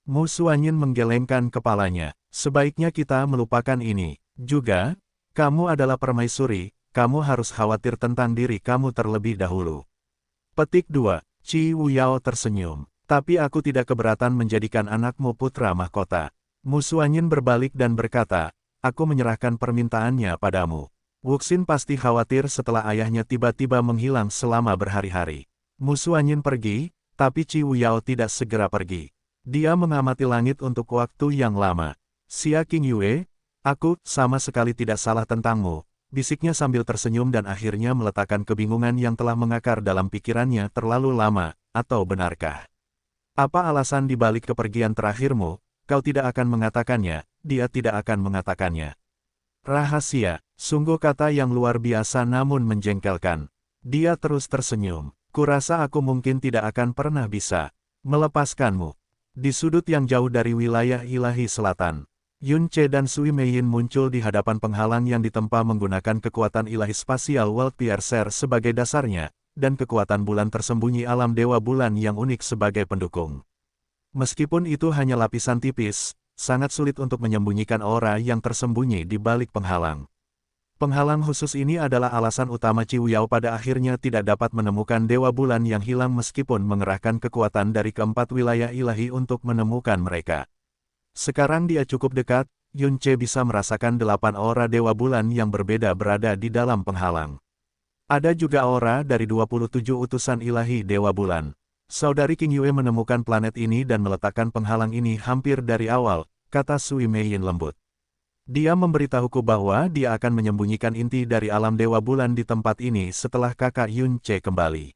Mu Suanyin menggelengkan kepalanya. Sebaiknya kita melupakan ini. Juga, kamu adalah permaisuri, kamu harus khawatir tentang diri kamu terlebih dahulu. Petik 2. Chi Wuyao tersenyum. Tapi aku tidak keberatan menjadikan anakmu putra mahkota. Mu Suanyin berbalik dan berkata, aku menyerahkan permintaannya padamu. Wuxin pasti khawatir setelah ayahnya tiba-tiba menghilang selama berhari-hari. Mu Suanyin pergi, tapi Chi Wuyao tidak segera pergi. Dia mengamati langit untuk waktu yang lama. Xia Qingyue, aku sama sekali tidak salah tentangmu, bisiknya sambil tersenyum dan akhirnya meletakkan kebingungan yang telah mengakar dalam pikirannya terlalu lama, atau benarkah? Apa alasan di balik kepergian terakhirmu, kau tidak akan mengatakannya, dia tidak akan mengatakannya. Rahasia, sungguh kata yang luar biasa namun menjengkelkan. Dia terus tersenyum. Kurasa aku mungkin tidak akan pernah bisa melepaskanmu. Di sudut yang jauh dari wilayah ilahi selatan, Yun Ce dan Sui Meiyin muncul di hadapan penghalang yang ditempa menggunakan kekuatan ilahi spasial World Piercer sebagai dasarnya, dan kekuatan bulan tersembunyi alam dewa bulan yang unik sebagai pendukung. Meskipun itu hanya lapisan tipis, sangat sulit untuk menyembunyikan aura yang tersembunyi di balik penghalang. Penghalang khusus ini adalah alasan utama Chi Wuyao pada akhirnya tidak dapat menemukan dewa bulan yang hilang meskipun mengerahkan kekuatan dari keempat wilayah ilahi untuk menemukan mereka. Sekarang dia cukup dekat, Yun Ce bisa merasakan 8 aura dewa bulan yang berbeda berada di dalam penghalang. Ada juga aura dari 27 utusan ilahi dewa bulan. Saudari Qingyue menemukan planet ini dan meletakkan penghalang ini hampir dari awal, kata Sui Meiyin lembut. Dia memberitahuku bahwa dia akan menyembunyikan inti dari alam dewa bulan di tempat ini setelah kakak Yun Ce kembali.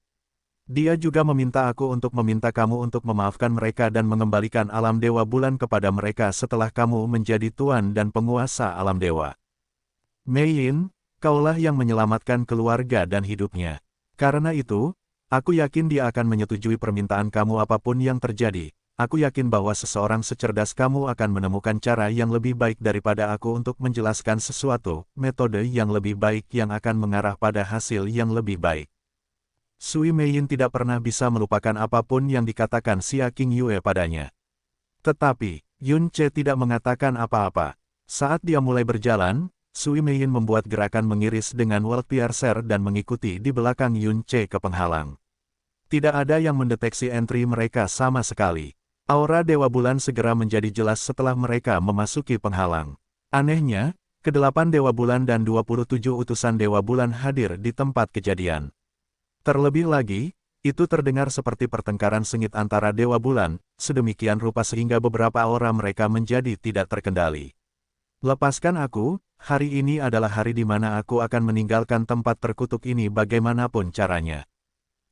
Dia juga meminta aku untuk meminta kamu untuk memaafkan mereka dan mengembalikan alam dewa bulan kepada mereka setelah kamu menjadi tuan dan penguasa alam dewa. Meiyin, kaulah yang menyelamatkan keluarga dan hidupnya. Karena itu, aku yakin dia akan menyetujui permintaan kamu apapun yang terjadi. Aku yakin bahwa seseorang secerdas kamu akan menemukan cara yang lebih baik daripada aku untuk menjelaskan sesuatu, metode yang lebih baik yang akan mengarah pada hasil yang lebih baik. Sui Meiyin tidak pernah bisa melupakan apapun yang dikatakan Xia Qingyue padanya. Tetapi, Yun Ce tidak mengatakan apa-apa. Saat dia mulai berjalan, Sui Meiyin membuat gerakan mengiris dengan World Piercer dan mengikuti di belakang Yun Ce ke penghalang. Tidak ada yang mendeteksi entry mereka sama sekali. Aura Dewa Bulan segera menjadi jelas setelah mereka memasuki penghalang. Anehnya, ke-8 Dewa Bulan dan 27 utusan Dewa Bulan hadir di tempat kejadian. Terlebih lagi, itu terdengar seperti pertengkaran sengit antara Dewa Bulan, sedemikian rupa sehingga beberapa aura mereka menjadi tidak terkendali. Lepaskan aku, hari ini adalah hari di mana aku akan meninggalkan tempat terkutuk ini bagaimanapun caranya.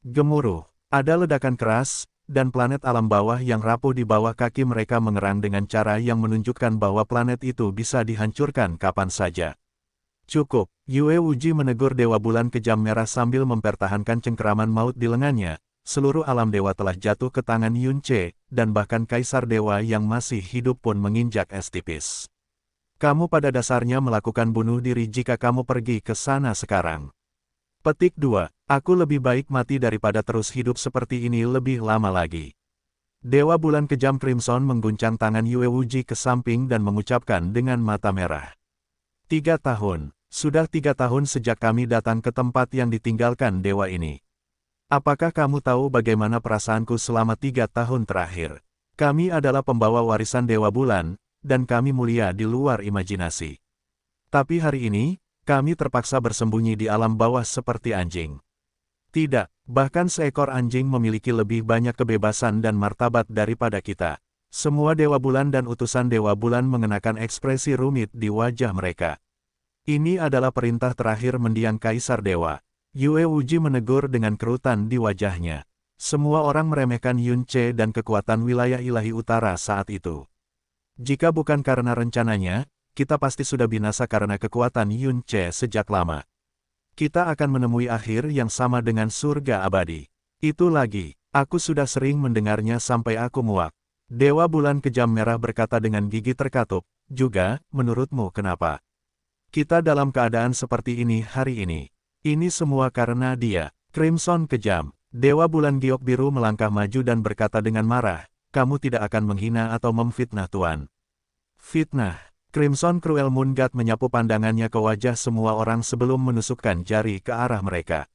Gemuruh, ada ledakan keras, dan planet alam bawah yang rapuh di bawah kaki mereka mengerang dengan cara yang menunjukkan bahwa planet itu bisa dihancurkan kapan saja. Cukup, Yue Wuji menegur Dewa Bulan kejam merah sambil mempertahankan cengkeraman maut di lengannya, seluruh alam dewa telah jatuh ke tangan Yunce, dan bahkan Kaisar Dewa yang masih hidup pun menginjak es tipis. Kamu pada dasarnya melakukan bunuh diri jika kamu pergi ke sana sekarang. Petik 2. Aku lebih baik mati daripada terus hidup seperti ini lebih lama lagi. Dewa Bulan Kejam Crimson mengguncang tangan Yue Wuji ke samping dan mengucapkan dengan mata merah. 3 tahun. Sudah 3 tahun sejak kami datang ke tempat yang ditinggalkan dewa ini. Apakah kamu tahu bagaimana perasaanku selama 3 tahun terakhir? Kami adalah pembawa warisan Dewa Bulan, dan kami mulia di luar imajinasi. Tapi hari ini, kami terpaksa bersembunyi di alam bawah seperti anjing. Tidak, bahkan seekor anjing memiliki lebih banyak kebebasan dan martabat daripada kita. Semua Dewa Bulan dan utusan Dewa Bulan mengenakan ekspresi rumit di wajah mereka. Ini adalah perintah terakhir mendiang Kaisar Dewa. Yue Wuji menegur dengan kerutan di wajahnya. Semua orang meremehkan Yunce dan kekuatan wilayah ilahi utara saat itu. Jika bukan karena rencananya, kita pasti sudah binasa karena kekuatan Yunce sejak lama. Kita akan menemui akhir yang sama dengan surga abadi. Itu lagi, aku sudah sering mendengarnya sampai aku muak. Dewa Bulan Kejam Merah berkata dengan gigi terkatup, juga, menurutmu kenapa? Kita dalam keadaan seperti ini hari ini. Ini semua karena dia, Crimson Kejam. Dewa Bulan Giok Biru melangkah maju dan berkata dengan marah, kamu tidak akan menghina atau memfitnah Tuan. Fitnah. Crimson Cruel Moon God menyapu pandangannya ke wajah semua orang sebelum menusukkan jari ke arah mereka.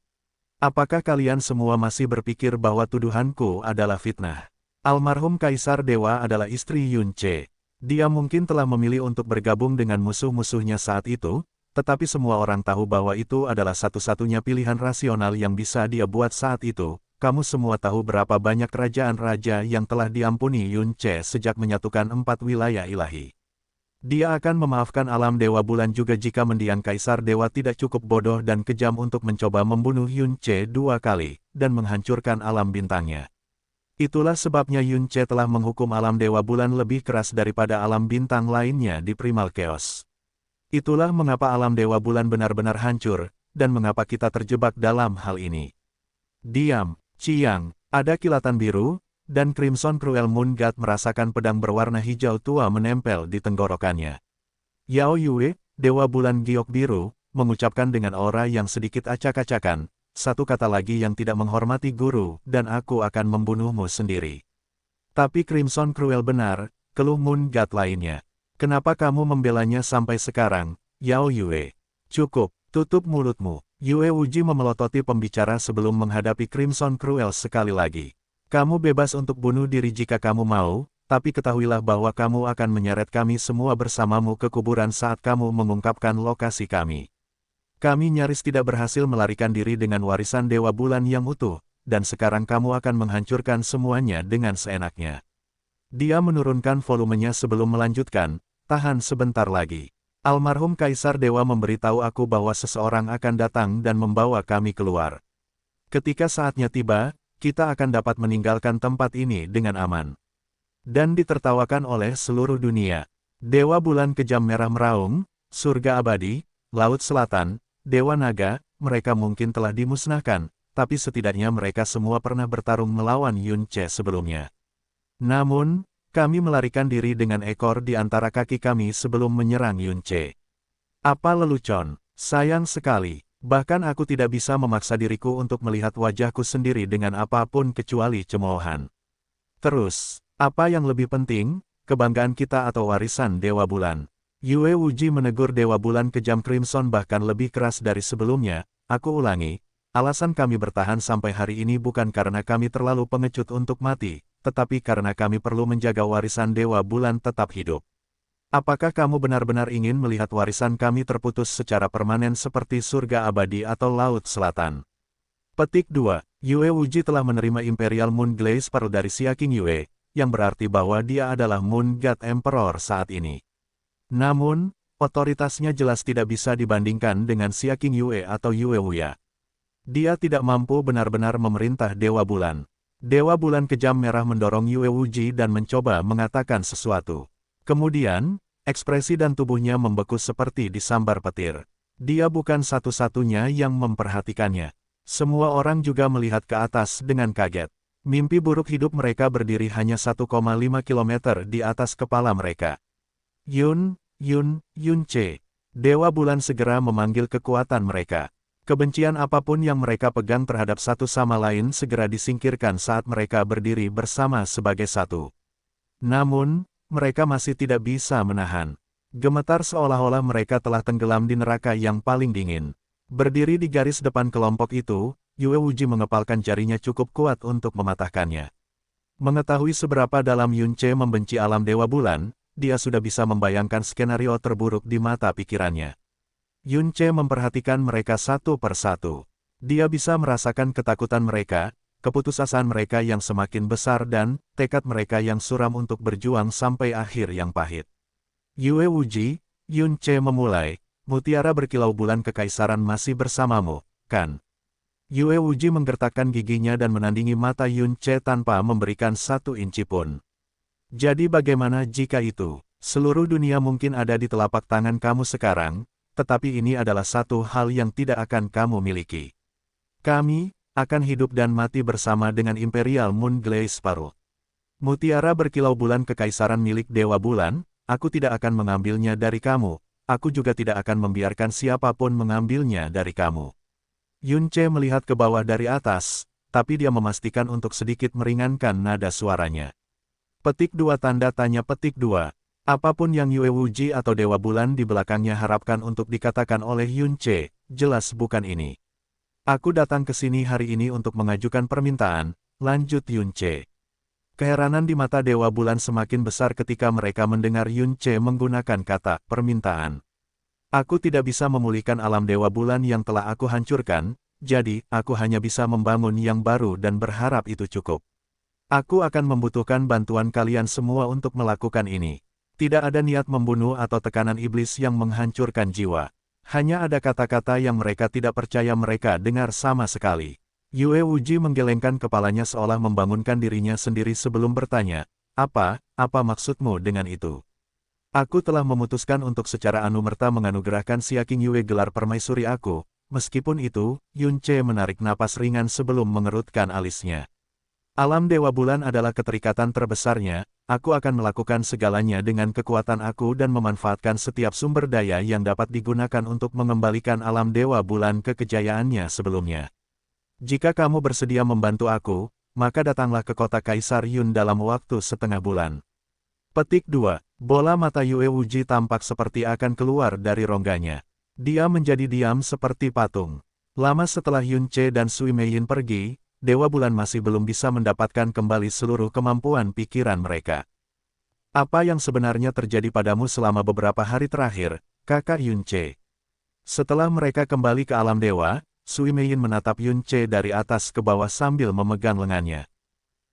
Apakah kalian semua masih berpikir bahwa tuduhanku adalah fitnah? Almarhum Kaisar Dewa adalah istri Yunce. Dia mungkin telah memilih untuk bergabung dengan musuh-musuhnya saat itu, tetapi semua orang tahu bahwa itu adalah satu-satunya pilihan rasional yang bisa dia buat saat itu. Kamu semua tahu berapa banyak kerajaan raja yang telah diampuni Yunce sejak menyatukan 4 wilayah ilahi. Dia akan memaafkan alam Dewa Bulan juga jika mendiang Kaisar Dewa tidak cukup bodoh dan kejam untuk mencoba membunuh Yunce 2 kali, dan menghancurkan alam bintangnya. Itulah sebabnya Yunce telah menghukum alam Dewa Bulan lebih keras daripada alam bintang lainnya di Primal Chaos. Itulah mengapa alam Dewa Bulan benar-benar hancur, dan mengapa kita terjebak dalam hal ini. Diam, Chiang, ada kilatan biru, dan Crimson Cruel Moon God merasakan pedang berwarna hijau tua menempel di tenggorokannya. Yao Yue, Dewa Bulan Giok Biru, mengucapkan dengan aura yang sedikit acak-acakan, satu kata lagi yang tidak menghormati guru, dan aku akan membunuhmu sendiri. Tapi Crimson Cruel benar, keluh Moon God lainnya. Kenapa kamu membelanya sampai sekarang, Yao Yue? Cukup, tutup mulutmu. Yue Wuji memelototi pembicara sebelum menghadapi Crimson Cruel sekali lagi. Kamu bebas untuk bunuh diri jika kamu mau, tapi ketahuilah bahwa kamu akan menyeret kami semua bersamamu ke kuburan saat kamu mengungkapkan lokasi kami. Kami nyaris tidak berhasil melarikan diri dengan warisan Dewa Bulan yang utuh, dan sekarang kamu akan menghancurkan semuanya dengan seenaknya. Dia menurunkan volumenya sebelum melanjutkan. Tahan sebentar lagi. Almarhum Kaisar Dewa memberitahu aku bahwa seseorang akan datang dan membawa kami keluar. Ketika saatnya tiba, kita akan dapat meninggalkan tempat ini dengan aman. Dan ditertawakan oleh seluruh dunia. Dewa Bulan Kejam Merah meraung, surga abadi, laut selatan, Dewa Naga, mereka mungkin telah dimusnahkan, tapi setidaknya mereka semua pernah bertarung melawan Yunce sebelumnya. Namun, kami melarikan diri dengan ekor di antara kaki kami sebelum menyerang Yunce. Apa lelucon? Sayang sekali, bahkan aku tidak bisa memaksa diriku untuk melihat wajahku sendiri dengan apapun kecuali cemoohan. Terus, apa yang lebih penting, kebanggaan kita atau warisan Dewa Bulan? Yue Wuji menegur Dewa Bulan Kejam Crimson bahkan lebih keras dari sebelumnya. Aku ulangi, alasan kami bertahan sampai hari ini bukan karena kami terlalu pengecut untuk mati, tetapi karena kami perlu menjaga warisan Dewa Bulan tetap hidup. Apakah kamu benar-benar ingin melihat warisan kami terputus secara permanen seperti surga abadi atau laut selatan? Petik 2. Yue Wuji telah menerima Imperial Moon Glaze Pearl dari Xia King Yue, yang berarti bahwa dia adalah Moon God Emperor saat ini. Namun, otoritasnya jelas tidak bisa dibandingkan dengan Xia King Yue atau Yue Wuya. Dia tidak mampu benar-benar memerintah Dewa Bulan. Dewa Bulan Kejam Merah mendorong Yue Wuji dan mencoba mengatakan sesuatu. Kemudian, ekspresi dan tubuhnya membeku seperti disambar petir. Dia bukan satu-satunya yang memperhatikannya. Semua orang juga melihat ke atas dengan kaget. Mimpi buruk hidup mereka berdiri hanya 1,5 kilometer di atas kepala mereka. Yun Ce. Dewa Bulan segera memanggil kekuatan mereka. Kebencian apapun yang mereka pegang terhadap satu sama lain segera disingkirkan saat mereka berdiri bersama sebagai satu. Namun, mereka masih tidak bisa menahan gemetar seolah-olah mereka telah tenggelam di neraka yang paling dingin. Berdiri di garis depan kelompok itu, Yue Wuji mengepalkan jarinya cukup kuat untuk mematahkannya. Mengetahui seberapa dalam Yun Ce membenci alam Dewa Bulan, dia sudah bisa membayangkan skenario terburuk di mata pikirannya. Yun Ce memperhatikan mereka satu persatu. Dia bisa merasakan ketakutan mereka, keputusasaan mereka yang semakin besar dan tekad mereka yang suram untuk berjuang sampai akhir yang pahit. Yue Wuji, Yun Ce memulai, mutiara berkilau bulan kekaisaran masih bersamamu, kan? Yue Wuji menggertakkan giginya dan menandingi mata Yun Ce tanpa memberikan satu inci pun. Jadi bagaimana jika itu? Seluruh dunia mungkin ada di telapak tangan kamu sekarang, tetapi ini adalah satu hal yang tidak akan kamu miliki. Kami akan hidup dan mati bersama dengan Imperial Moon Glaze Pearl. Mutiara berkilau bulan kekaisaran milik Dewa Bulan, aku tidak akan mengambilnya dari kamu. Aku juga tidak akan membiarkan siapapun mengambilnya dari kamu. Yun Ce melihat ke bawah dari atas, tapi dia memastikan untuk sedikit meringankan nada suaranya. Petik 2 tanda tanya petik 2. Apapun yang Yue Wuji atau Dewa Bulan di belakangnya harapkan untuk dikatakan oleh Yun Ce, jelas bukan ini. Aku datang ke sini hari ini untuk mengajukan permintaan, lanjut Yun Ce. Keheranan di mata Dewa Bulan semakin besar ketika mereka mendengar Yun Ce menggunakan kata permintaan. Aku tidak bisa memulihkan alam Dewa Bulan yang telah aku hancurkan, jadi aku hanya bisa membangun yang baru dan berharap itu cukup. Aku akan membutuhkan bantuan kalian semua untuk melakukan ini. Tidak ada niat membunuh atau tekanan iblis yang menghancurkan jiwa. Hanya ada kata-kata yang mereka tidak percaya mereka dengar sama sekali. Yue Wuji menggelengkan kepalanya seolah membangunkan dirinya sendiri sebelum bertanya, apa maksudmu dengan itu? Aku telah memutuskan untuk secara anumerta menganugerahkan Xia King Yue gelar permaisuri aku. Meskipun itu, Yun Ce menarik napas ringan sebelum mengerutkan alisnya. Alam Dewa Bulan adalah keterikatan terbesarnya, aku akan melakukan segalanya dengan kekuatan aku dan memanfaatkan setiap sumber daya yang dapat digunakan untuk mengembalikan alam Dewa Bulan ke kejayaannya sebelumnya. Jika kamu bersedia membantu aku, maka datanglah ke kota Kaisar Yun dalam waktu setengah bulan. Petik 2. Bola mata Yue Wuji tampak seperti akan keluar dari rongganya. Dia menjadi diam seperti patung. Lama setelah Yun Ce dan Sui Meiyin pergi, Dewa Bulan masih belum bisa mendapatkan kembali seluruh kemampuan pikiran mereka. Apa yang sebenarnya terjadi padamu selama beberapa hari terakhir, kakak Yun Ce? Setelah mereka kembali ke alam dewa, Sui Meiyin menatap Yun Ce dari atas ke bawah sambil memegang lengannya.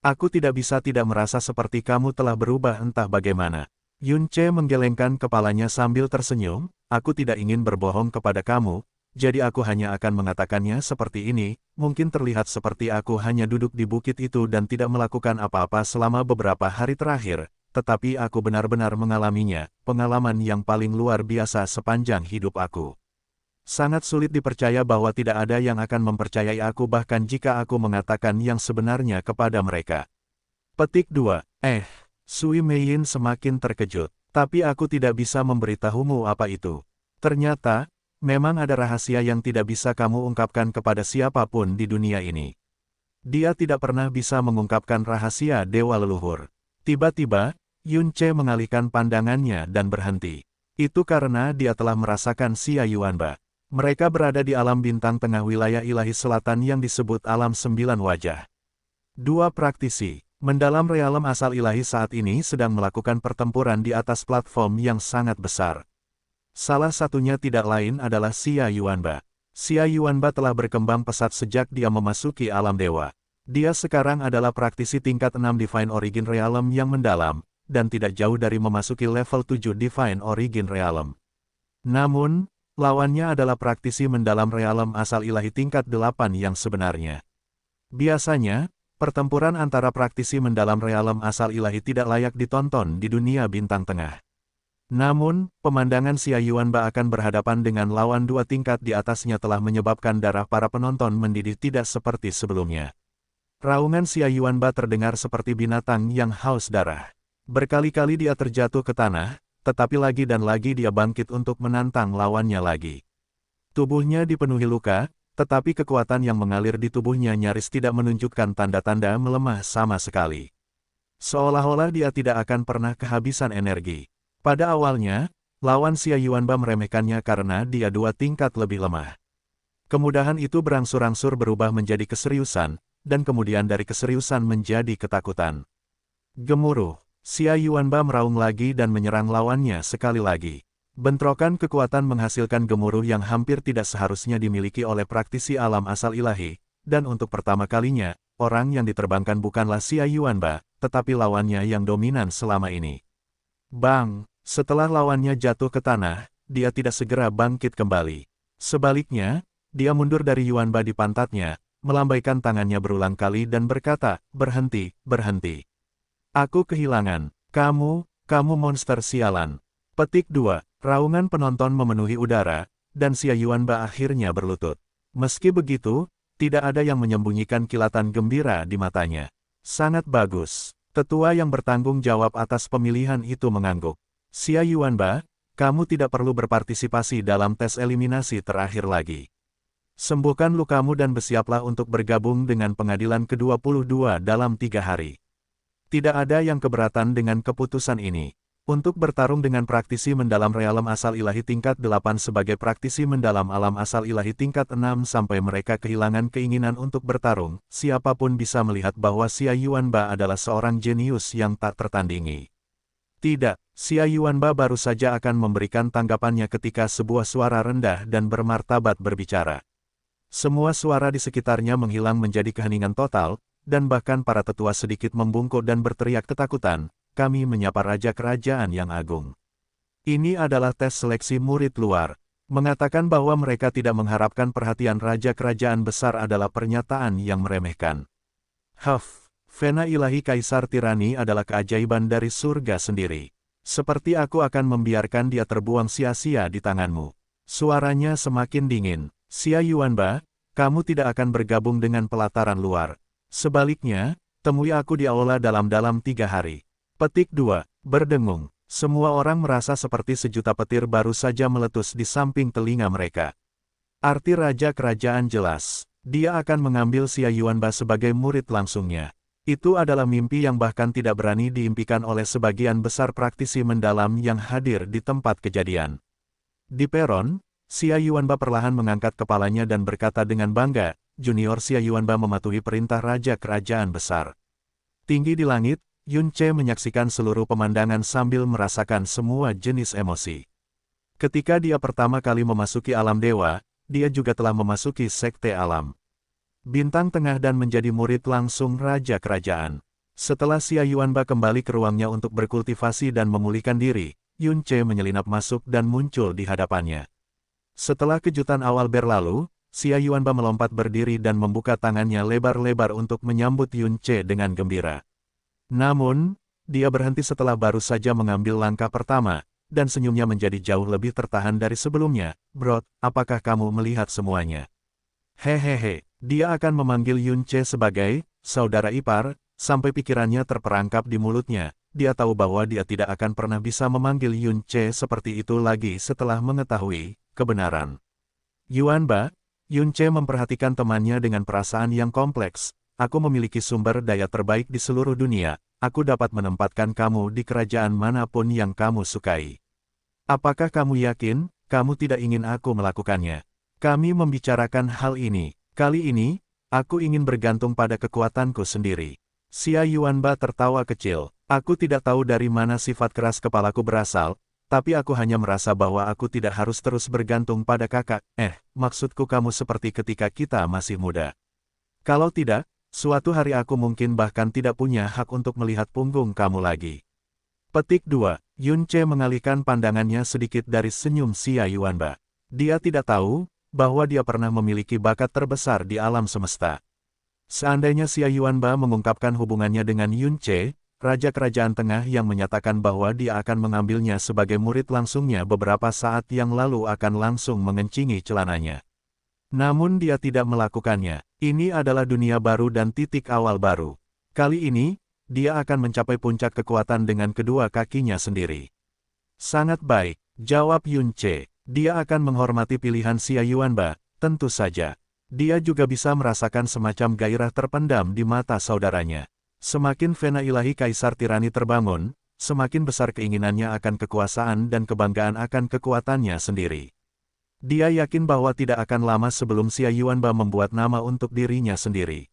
Aku tidak bisa tidak merasa seperti kamu telah berubah entah bagaimana. Yun Ce menggelengkan kepalanya sambil tersenyum, aku tidak ingin berbohong kepada kamu, jadi aku hanya akan mengatakannya seperti ini, mungkin terlihat seperti aku hanya duduk di bukit itu dan tidak melakukan apa-apa selama beberapa hari terakhir, tetapi aku benar-benar mengalaminya, pengalaman yang paling luar biasa sepanjang hidup aku. Sangat sulit dipercaya bahwa tidak ada yang akan mempercayai aku bahkan jika aku mengatakan yang sebenarnya kepada mereka. Petik 2. Sui Meiyin semakin terkejut. Tapi aku tidak bisa memberitahumu apa itu. Ternyata, memang ada rahasia yang tidak bisa kamu ungkapkan kepada siapapun di dunia ini. Dia tidak pernah bisa mengungkapkan rahasia Dewa Leluhur. Tiba-tiba, Yun Ce mengalihkan pandangannya dan berhenti. Itu karena dia telah merasakan Xia Yuanba. Mereka berada di alam bintang tengah wilayah ilahi selatan yang disebut alam 9 wajah. Dua praktisi mendalam realem asal ilahi saat ini sedang melakukan pertempuran di atas platform yang sangat besar. Salah satunya tidak lain adalah Xia Yuanba. Xia Yuanba telah berkembang pesat sejak dia memasuki alam dewa. Dia sekarang adalah praktisi tingkat 6 Divine Origin Realm yang mendalam, dan tidak jauh dari memasuki level 7 Divine Origin Realm. Namun, lawannya adalah praktisi mendalam realem asal ilahi tingkat 8 yang sebenarnya. Biasanya, pertempuran antara praktisi mendalam realem asal ilahi tidak layak ditonton di dunia bintang tengah. Namun, pemandangan Xia Yuanba akan berhadapan dengan lawan dua tingkat di atasnya telah menyebabkan darah para penonton mendidih tidak seperti sebelumnya. Raungan Xia Yuanba terdengar seperti binatang yang haus darah. Berkali-kali dia terjatuh ke tanah, tetapi lagi dan lagi dia bangkit untuk menantang lawannya lagi. Tubuhnya dipenuhi luka, tetapi kekuatan yang mengalir di tubuhnya nyaris tidak menunjukkan tanda-tanda melemah sama sekali. Seolah-olah dia tidak akan pernah kehabisan energi. Pada awalnya, lawan Xia Yuanba meremehkannya karena dia dua tingkat lebih lemah. Kemudahan itu berangsur-angsur berubah menjadi keseriusan, dan kemudian dari keseriusan menjadi ketakutan. Gemuruh, Xia Yuanba meraung lagi dan menyerang lawannya sekali lagi. Bentrokan kekuatan menghasilkan gemuruh yang hampir tidak seharusnya dimiliki oleh praktisi alam asal ilahi, dan untuk pertama kalinya, orang yang diterbangkan bukanlah Xia Yuanba, tetapi lawannya yang dominan selama ini. Bang! Setelah lawannya jatuh ke tanah, dia tidak segera bangkit kembali. Sebaliknya, dia mundur dari Yuanba di pantatnya, melambaikan tangannya berulang kali dan berkata, "Berhenti, berhenti. Aku kehilangan. Kamu monster sialan." Petik 2. Raungan penonton memenuhi udara, dan Xia Yuanba akhirnya berlutut. Meski begitu, tidak ada yang menyembunyikan kilatan gembira di matanya. Sangat bagus. Tetua yang bertanggung jawab atas pemilihan itu mengangguk. Xia Yuanba, kamu tidak perlu berpartisipasi dalam tes eliminasi terakhir lagi. Sembuhkan lukamu dan bersiaplah untuk bergabung dengan pengadilan ke-22 dalam 3 hari. Tidak ada yang keberatan dengan keputusan ini. Untuk bertarung dengan praktisi mendalam realem asal ilahi tingkat 8 sebagai praktisi mendalam alam asal ilahi tingkat 6 sampai mereka kehilangan keinginan untuk bertarung, siapapun bisa melihat bahwa Xia Yuanba adalah seorang jenius yang tak tertandingi. Tidak, Xia Yuanba baru saja akan memberikan tanggapannya ketika sebuah suara rendah dan bermartabat berbicara. Semua suara di sekitarnya menghilang menjadi keheningan total, dan bahkan para tetua sedikit membungkuk dan berteriak ketakutan, "Kami menyapa Raja Kerajaan yang Agung." Ini adalah tes seleksi murid luar. Mengatakan bahwa mereka tidak mengharapkan perhatian Raja Kerajaan Besar adalah pernyataan yang meremehkan. Vena ilahi Kaisar Tirani adalah keajaiban dari surga sendiri. Seperti aku akan membiarkan dia terbuang sia-sia di tanganmu. Suaranya semakin dingin. Xia Yuanba, kamu tidak akan bergabung dengan pelataran luar. Sebaliknya, temui aku di aula dalam 3 hari. Petik 2. Berdengung. Semua orang merasa seperti sejuta petir baru saja meletus di samping telinga mereka. Arti Raja Kerajaan jelas. Dia akan mengambil Xia Yuanba sebagai murid langsungnya. Itu adalah mimpi yang bahkan tidak berani diimpikan oleh sebagian besar praktisi mendalam yang hadir di tempat kejadian. Di peron, Xia Yuanba perlahan mengangkat kepalanya dan berkata dengan bangga, "Junior Xia Yuanba mematuhi perintah Raja Kerajaan Besar." Tinggi di langit, Yun Ce menyaksikan seluruh pemandangan sambil merasakan semua jenis emosi. Ketika dia pertama kali memasuki alam dewa, dia juga telah memasuki sekte alam bintang tengah dan menjadi murid langsung Raja Kerajaan. Setelah Xia Yuanba kembali ke ruangnya untuk berkultivasi dan memulihkan diri, Yun Ce menyelinap masuk dan muncul di hadapannya. Setelah kejutan awal berlalu, Xia Yuanba melompat berdiri dan membuka tangannya lebar-lebar untuk menyambut Yun Ce dengan gembira. Namun, dia berhenti setelah baru saja mengambil langkah pertama, dan senyumnya menjadi jauh lebih tertahan dari sebelumnya. "Bro, apakah kamu melihat semuanya?" Hehehe. Dia akan memanggil Yun Ce sebagai saudara ipar, sampai pikirannya terperangkap di mulutnya. Dia tahu bahwa dia tidak akan pernah bisa memanggil Yun Ce seperti itu lagi setelah mengetahui kebenaran. "Yuanba," Yun Ce memperhatikan temannya dengan perasaan yang kompleks. "Aku memiliki sumber daya terbaik di seluruh dunia. Aku dapat menempatkan kamu di kerajaan manapun yang kamu sukai. Apakah kamu yakin kamu tidak ingin aku melakukannya? Kami membicarakan hal ini. Kali ini, aku ingin bergantung pada kekuatanku sendiri." Xia Yuanba tertawa kecil. "Aku tidak tahu dari mana sifat keras kepalaku berasal, tapi aku hanya merasa bahwa aku tidak harus terus bergantung pada kakak. Maksudku kamu seperti ketika kita masih muda. Kalau tidak, suatu hari aku mungkin bahkan tidak punya hak untuk melihat punggung kamu lagi." Petik 2. Yun Ce mengalihkan pandangannya sedikit dari senyum Xia Yuanba. Dia tidak tahu bahwa dia pernah memiliki bakat terbesar di alam semesta. Seandainya Xia Yuanba mengungkapkan hubungannya dengan Yun Ce, Raja Kerajaan Tengah yang menyatakan bahwa dia akan mengambilnya sebagai murid langsungnya beberapa saat yang lalu akan langsung mengencingi celananya. Namun dia tidak melakukannya. Ini adalah dunia baru dan titik awal baru. Kali ini, dia akan mencapai puncak kekuatan dengan kedua kakinya sendiri. Sangat baik, jawab Yun Ce. Dia akan menghormati pilihan Xia Yuanba, tentu saja. Dia juga bisa merasakan semacam gairah terpendam di mata saudaranya. Semakin vena ilahi Kaisar Tirani terbangun, semakin besar keinginannya akan kekuasaan dan kebanggaan akan kekuatannya sendiri. Dia yakin bahwa tidak akan lama sebelum Xia Yuanba membuat nama untuk dirinya sendiri.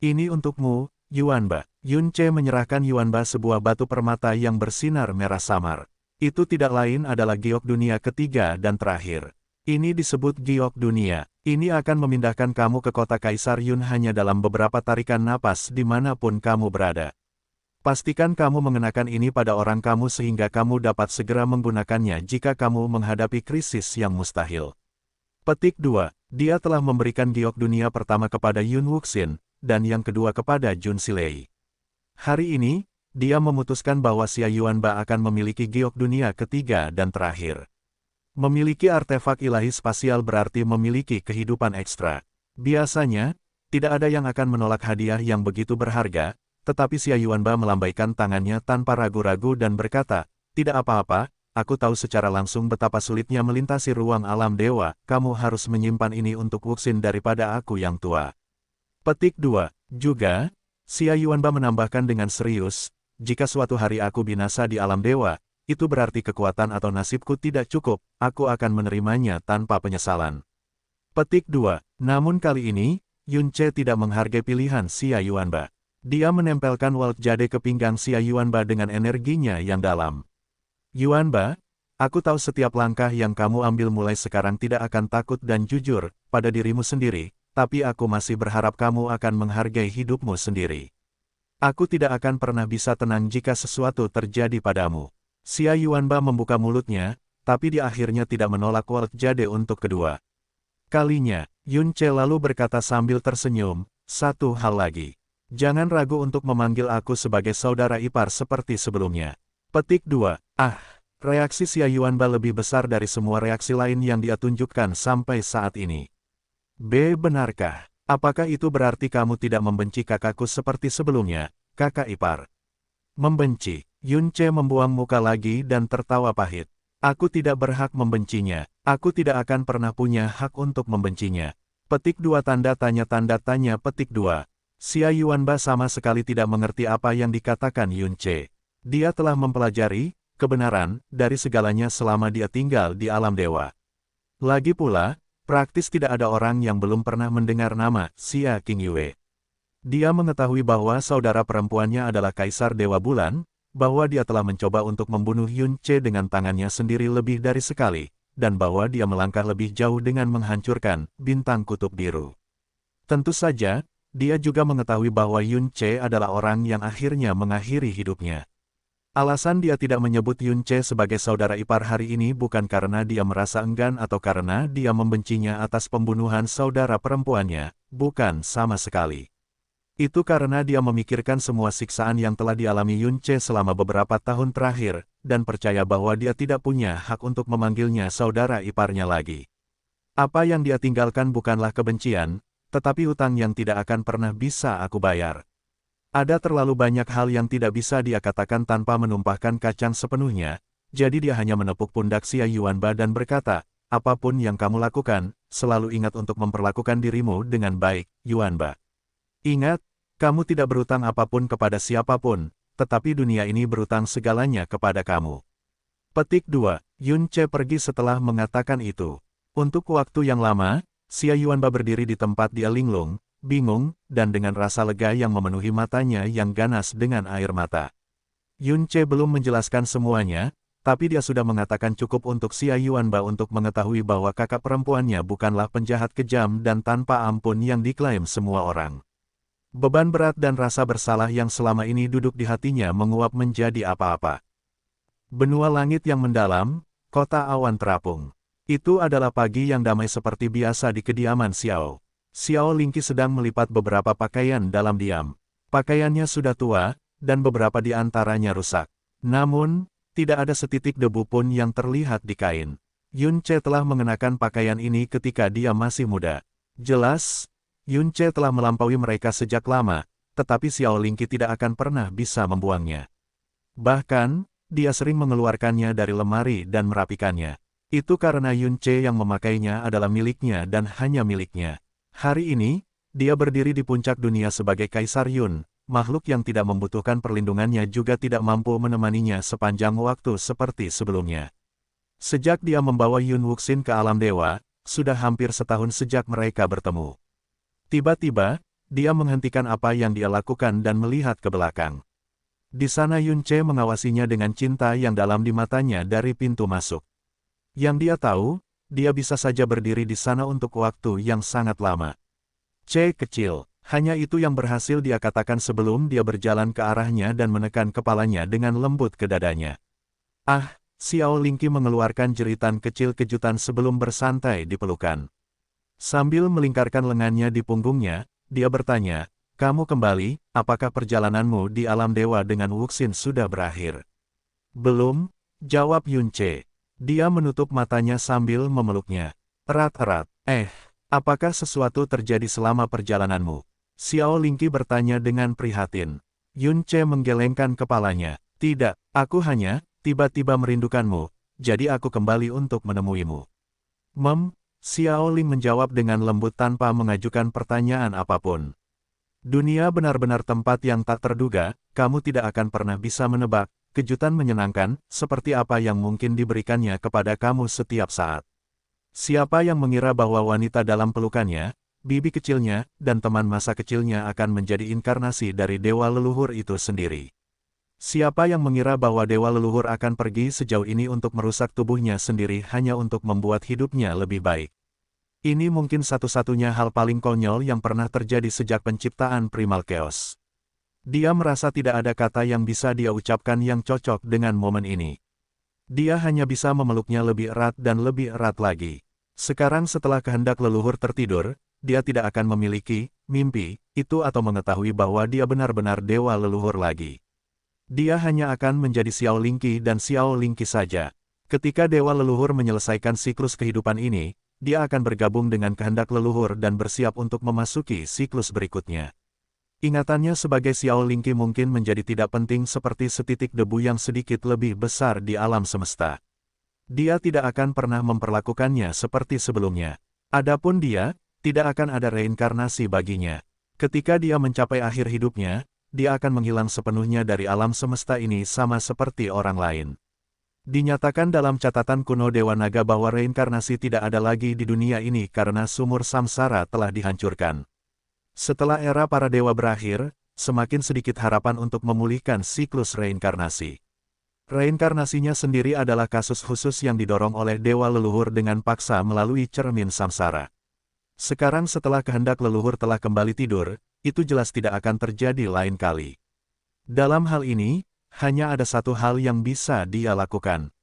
Ini untukmu, Yuanba. Yun Ce menyerahkan Yuanba sebuah batu permata yang bersinar merah samar. Itu tidak lain adalah giok dunia ketiga dan terakhir. Ini disebut giok dunia. Ini akan memindahkan kamu ke kota Kaisar Yun hanya dalam beberapa tarikan napas dimanapun kamu berada. Pastikan kamu mengenakan ini pada orang kamu sehingga kamu dapat segera menggunakannya jika kamu menghadapi krisis yang mustahil. Petik 2. Dia telah memberikan giok dunia pertama kepada Yun Wuxin, dan yang kedua kepada Jun Silei. Hari ini, dia memutuskan bahwa Xia Yuanba akan memiliki giok dunia ketiga dan terakhir. Memiliki artefak ilahi spasial berarti memiliki kehidupan ekstra. Biasanya, tidak ada yang akan menolak hadiah yang begitu berharga, tetapi Xia Yuanba melambaikan tangannya tanpa ragu-ragu dan berkata, "Tidak apa-apa, aku tahu secara langsung betapa sulitnya melintasi ruang alam dewa, kamu harus menyimpan ini untuk Wuxin daripada aku yang tua." Petik 2. Juga, Xia Yuanba menambahkan dengan serius, "Jika suatu hari aku binasa di alam dewa, itu berarti kekuatan atau nasibku tidak cukup, aku akan menerimanya tanpa penyesalan." Petik 2. Namun kali ini, Yun Ce tidak menghargai pilihan Xia Yuanba. Dia menempelkan Walt Jade ke pinggang Xia Yuanba dengan energinya yang dalam. "Yuanba, aku tahu setiap langkah yang kamu ambil mulai sekarang tidak akan takut dan jujur pada dirimu sendiri, tapi aku masih berharap kamu akan menghargai hidupmu sendiri. Aku tidak akan pernah bisa tenang jika sesuatu terjadi padamu." Xia Yuanba membuka mulutnya, tapi dia akhirnya tidak menolak Walt Jade untuk kedua kalinya. Yun Ce lalu berkata sambil tersenyum, "Satu hal lagi. Jangan ragu untuk memanggil aku sebagai saudara ipar seperti sebelumnya." Petik 2. Reaksi Xia Yuanba lebih besar dari semua reaksi lain yang dia tunjukkan sampai saat ini. Benarkah? Apakah itu berarti kamu tidak membenci kakakku seperti sebelumnya, kakak ipar?" Membenci. Yun Ce membuang muka lagi dan tertawa pahit. "Aku tidak berhak membencinya. Aku tidak akan pernah punya hak untuk membencinya." Petik 2 tanda tanya petik 2. Xia Yuanba sama sekali tidak mengerti apa yang dikatakan Yun Ce. Dia telah mempelajari kebenaran dari segalanya selama dia tinggal di alam dewa. Lagi pula, praktis tidak ada orang yang belum pernah mendengar nama Xia Qingyue. Dia mengetahui bahwa saudara perempuannya adalah Kaisar Dewa Bulan, bahwa dia telah mencoba untuk membunuh Yun Ce dengan tangannya sendiri lebih dari sekali, dan bahwa dia melangkah lebih jauh dengan menghancurkan bintang kutub biru. Tentu saja, dia juga mengetahui bahwa Yun Ce adalah orang yang akhirnya mengakhiri hidupnya. Alasan dia tidak menyebut Yun Ce sebagai saudara ipar hari ini bukan karena dia merasa enggan atau karena dia membencinya atas pembunuhan saudara perempuannya, bukan sama sekali. Itu karena dia memikirkan semua siksaan yang telah dialami Yun Ce selama beberapa tahun terakhir, dan percaya bahwa dia tidak punya hak untuk memanggilnya saudara iparnya lagi. Apa yang dia tinggalkan bukanlah kebencian, tetapi hutang yang tidak akan pernah bisa aku bayar. Ada terlalu banyak hal yang tidak bisa dia katakan tanpa menumpahkan kacang sepenuhnya, jadi dia hanya menepuk pundak Xia Yuanba dan berkata, "Apapun yang kamu lakukan, selalu ingat untuk memperlakukan dirimu dengan baik, Yuanba. Ingat, kamu tidak berutang apapun kepada siapapun, tetapi dunia ini berutang segalanya kepada kamu." Petik 2. Yun Ce pergi setelah mengatakan itu. Untuk waktu yang lama, Xia Yuanba berdiri di tempat dia linglung, bingung, dan dengan rasa lega yang memenuhi matanya yang ganas dengan air mata. Yun Ce belum menjelaskan semuanya, tapi dia sudah mengatakan cukup untuk Xia Yuanba untuk mengetahui bahwa kakak perempuannya bukanlah penjahat kejam dan tanpa ampun yang diklaim semua orang. Beban berat dan rasa bersalah yang selama ini duduk di hatinya menguap menjadi apa-apa. Benua langit yang mendalam, kota awan terapung. Itu adalah pagi yang damai seperti biasa di kediaman Xiao. Xiao Lingqi sedang melipat beberapa pakaian dalam diam. Pakaiannya sudah tua, dan beberapa di antaranya rusak. Namun, tidak ada setitik debu pun yang terlihat di kain. Yun Che telah mengenakan pakaian ini ketika dia masih muda. Jelas, Yun Che telah melampaui mereka sejak lama, tetapi Xiao Lingqi tidak akan pernah bisa membuangnya. Bahkan, dia sering mengeluarkannya dari lemari dan merapikannya. Itu karena Yun Che yang memakainya adalah miliknya dan hanya miliknya. Hari ini, dia berdiri di puncak dunia sebagai Kaisar Yun, makhluk yang tidak membutuhkan perlindungannya juga tidak mampu menemaninya sepanjang waktu seperti sebelumnya. Sejak dia membawa Yun Wuxin ke alam dewa, sudah hampir setahun sejak mereka bertemu. Tiba-tiba, dia menghentikan apa yang dia lakukan dan melihat ke belakang. Di sana Yun Che mengawasinya dengan cinta yang dalam di matanya dari pintu masuk. Yang dia tahu, dia bisa saja berdiri di sana untuk waktu yang sangat lama. Che kecil, hanya itu yang berhasil dia katakan sebelum dia berjalan ke arahnya dan menekan kepalanya dengan lembut ke dadanya. Ah, Xiao Lingqi mengeluarkan jeritan kecil kejutan sebelum bersantai di pelukan. Sambil melingkarkan lengannya di punggungnya, dia bertanya, "Kamu kembali, apakah perjalananmu di alam dewa dengan Wuxin sudah berakhir?" "Belum," jawab Yun Che. Dia menutup matanya sambil memeluknya. Erat-erat. Apakah sesuatu terjadi selama perjalananmu?" Xiao Lingqi bertanya dengan prihatin. Yun Che menggelengkan kepalanya. "Tidak, aku hanya tiba-tiba merindukanmu, jadi aku kembali untuk menemuimu." Xiao Ling menjawab dengan lembut tanpa mengajukan pertanyaan apapun. "Dunia benar-benar tempat yang tak terduga, kamu tidak akan pernah bisa menebak, kejutan menyenangkan, seperti apa yang mungkin diberikannya kepada kamu setiap saat. Siapa yang mengira bahwa wanita dalam pelukannya, bibi kecilnya, dan teman masa kecilnya akan menjadi inkarnasi dari dewa leluhur itu sendiri? Siapa yang mengira bahwa dewa leluhur akan pergi sejauh ini untuk merusak tubuhnya sendiri hanya untuk membuat hidupnya lebih baik? Ini mungkin satu-satunya hal paling konyol yang pernah terjadi sejak penciptaan Primal Chaos." Dia merasa tidak ada kata yang bisa dia ucapkan yang cocok dengan momen ini. Dia hanya bisa memeluknya lebih erat dan lebih erat lagi. Sekarang setelah kehendak leluhur tertidur, dia tidak akan memiliki mimpi itu atau mengetahui bahwa dia benar-benar dewa leluhur lagi. Dia hanya akan menjadi Xiao Lingqi dan Xiao Lingqi saja. Ketika dewa leluhur menyelesaikan siklus kehidupan ini, dia akan bergabung dengan kehendak leluhur dan bersiap untuk memasuki siklus berikutnya. Ingatannya sebagai Xiao Lingqi mungkin menjadi tidak penting seperti setitik debu yang sedikit lebih besar di alam semesta. Dia tidak akan pernah memperlakukannya seperti sebelumnya. Adapun dia, tidak akan ada reinkarnasi baginya. Ketika dia mencapai akhir hidupnya, dia akan menghilang sepenuhnya dari alam semesta ini sama seperti orang lain. Dinyatakan dalam catatan kuno Dewa Naga bahwa reinkarnasi tidak ada lagi di dunia ini karena sumur samsara telah dihancurkan. Setelah era para dewa berakhir, semakin sedikit harapan untuk memulihkan siklus reinkarnasi. Reinkarnasinya sendiri adalah kasus khusus yang didorong oleh dewa leluhur dengan paksa melalui cermin samsara. Sekarang setelah kehendak leluhur telah kembali tidur, itu jelas tidak akan terjadi lain kali. Dalam hal ini, hanya ada satu hal yang bisa dia lakukan.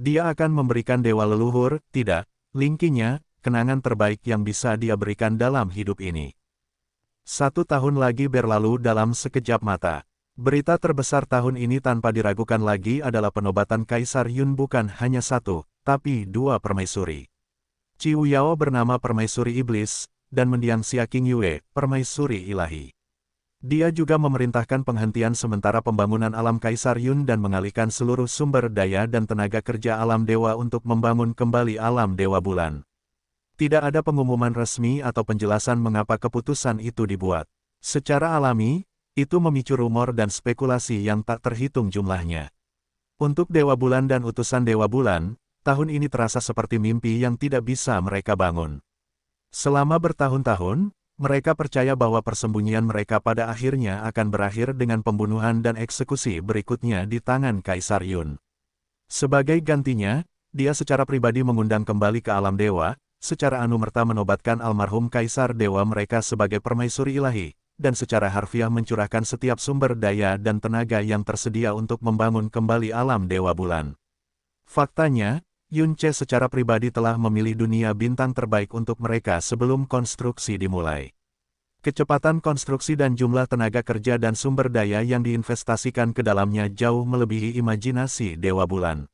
Dia akan memberikan dewa leluhur, tidak, Lingqinya, kenangan terbaik yang bisa dia berikan dalam hidup ini. 1 tahun lagi berlalu dalam sekejap mata. Berita terbesar tahun ini tanpa diragukan lagi adalah penobatan Kaisar Yun bukan hanya 1, tapi 2 permaisuri. Ciu Yao bernama Permaisuri Iblis, dan mendiang Xia King Yue, Permaisuri Ilahi. Dia juga memerintahkan penghentian sementara pembangunan alam Kaisar Yun dan mengalihkan seluruh sumber daya dan tenaga kerja alam dewa untuk membangun kembali alam dewa bulan. Tidak ada pengumuman resmi atau penjelasan mengapa keputusan itu dibuat. Secara alami, itu memicu rumor dan spekulasi yang tak terhitung jumlahnya. Untuk Dewa Bulan dan utusan Dewa Bulan, tahun ini terasa seperti mimpi yang tidak bisa mereka bangun. Selama bertahun-tahun, mereka percaya bahwa persembunyian mereka pada akhirnya akan berakhir dengan pembunuhan dan eksekusi berikutnya di tangan Kaisar Yun. Sebagai gantinya, dia secara pribadi mengundang kembali ke alam dewa, secara anumerta menobatkan almarhum Kaisar Dewa mereka sebagai permaisuri ilahi, dan secara harfiah mencurahkan setiap sumber daya dan tenaga yang tersedia untuk membangun kembali alam Dewa Bulan. Faktanya, Yun Che secara pribadi telah memilih dunia bintang terbaik untuk mereka sebelum konstruksi dimulai. Kecepatan konstruksi dan jumlah tenaga kerja dan sumber daya yang diinvestasikan ke dalamnya jauh melebihi imajinasi Dewa Bulan.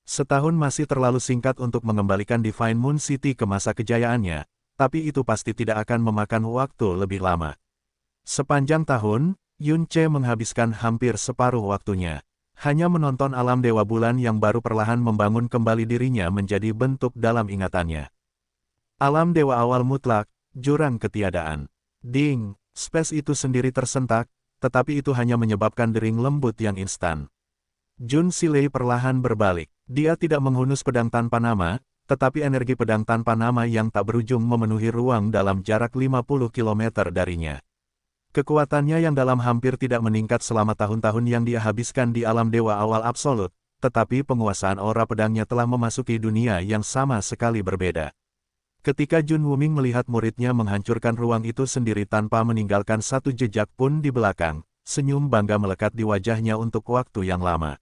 Setahun masih terlalu singkat untuk mengembalikan Divine Moon City ke masa kejayaannya, tapi itu pasti tidak akan memakan waktu lebih lama. Sepanjang tahun, Yun Ce menghabiskan hampir separuh waktunya hanya menonton alam Dewa Bulan yang baru perlahan membangun kembali dirinya menjadi bentuk dalam ingatannya. Alam Dewa Awal Mutlak, Jurang Ketiadaan. Ding, space itu sendiri tersentak, tetapi itu hanya menyebabkan dering lembut yang instan. Jun Silei perlahan berbalik. Dia tidak menghunus pedang tanpa nama, tetapi energi pedang tanpa nama yang tak berujung memenuhi ruang dalam jarak 50 km darinya. Kekuatannya yang dalam hampir tidak meningkat selama tahun-tahun yang dia habiskan di alam Dewa Awal Absolut, tetapi penguasaan aura pedangnya telah memasuki dunia yang sama sekali berbeda. Ketika Jun Wuming melihat muridnya menghancurkan ruang itu sendiri tanpa meninggalkan satu jejak pun di belakang, senyum bangga melekat di wajahnya untuk waktu yang lama.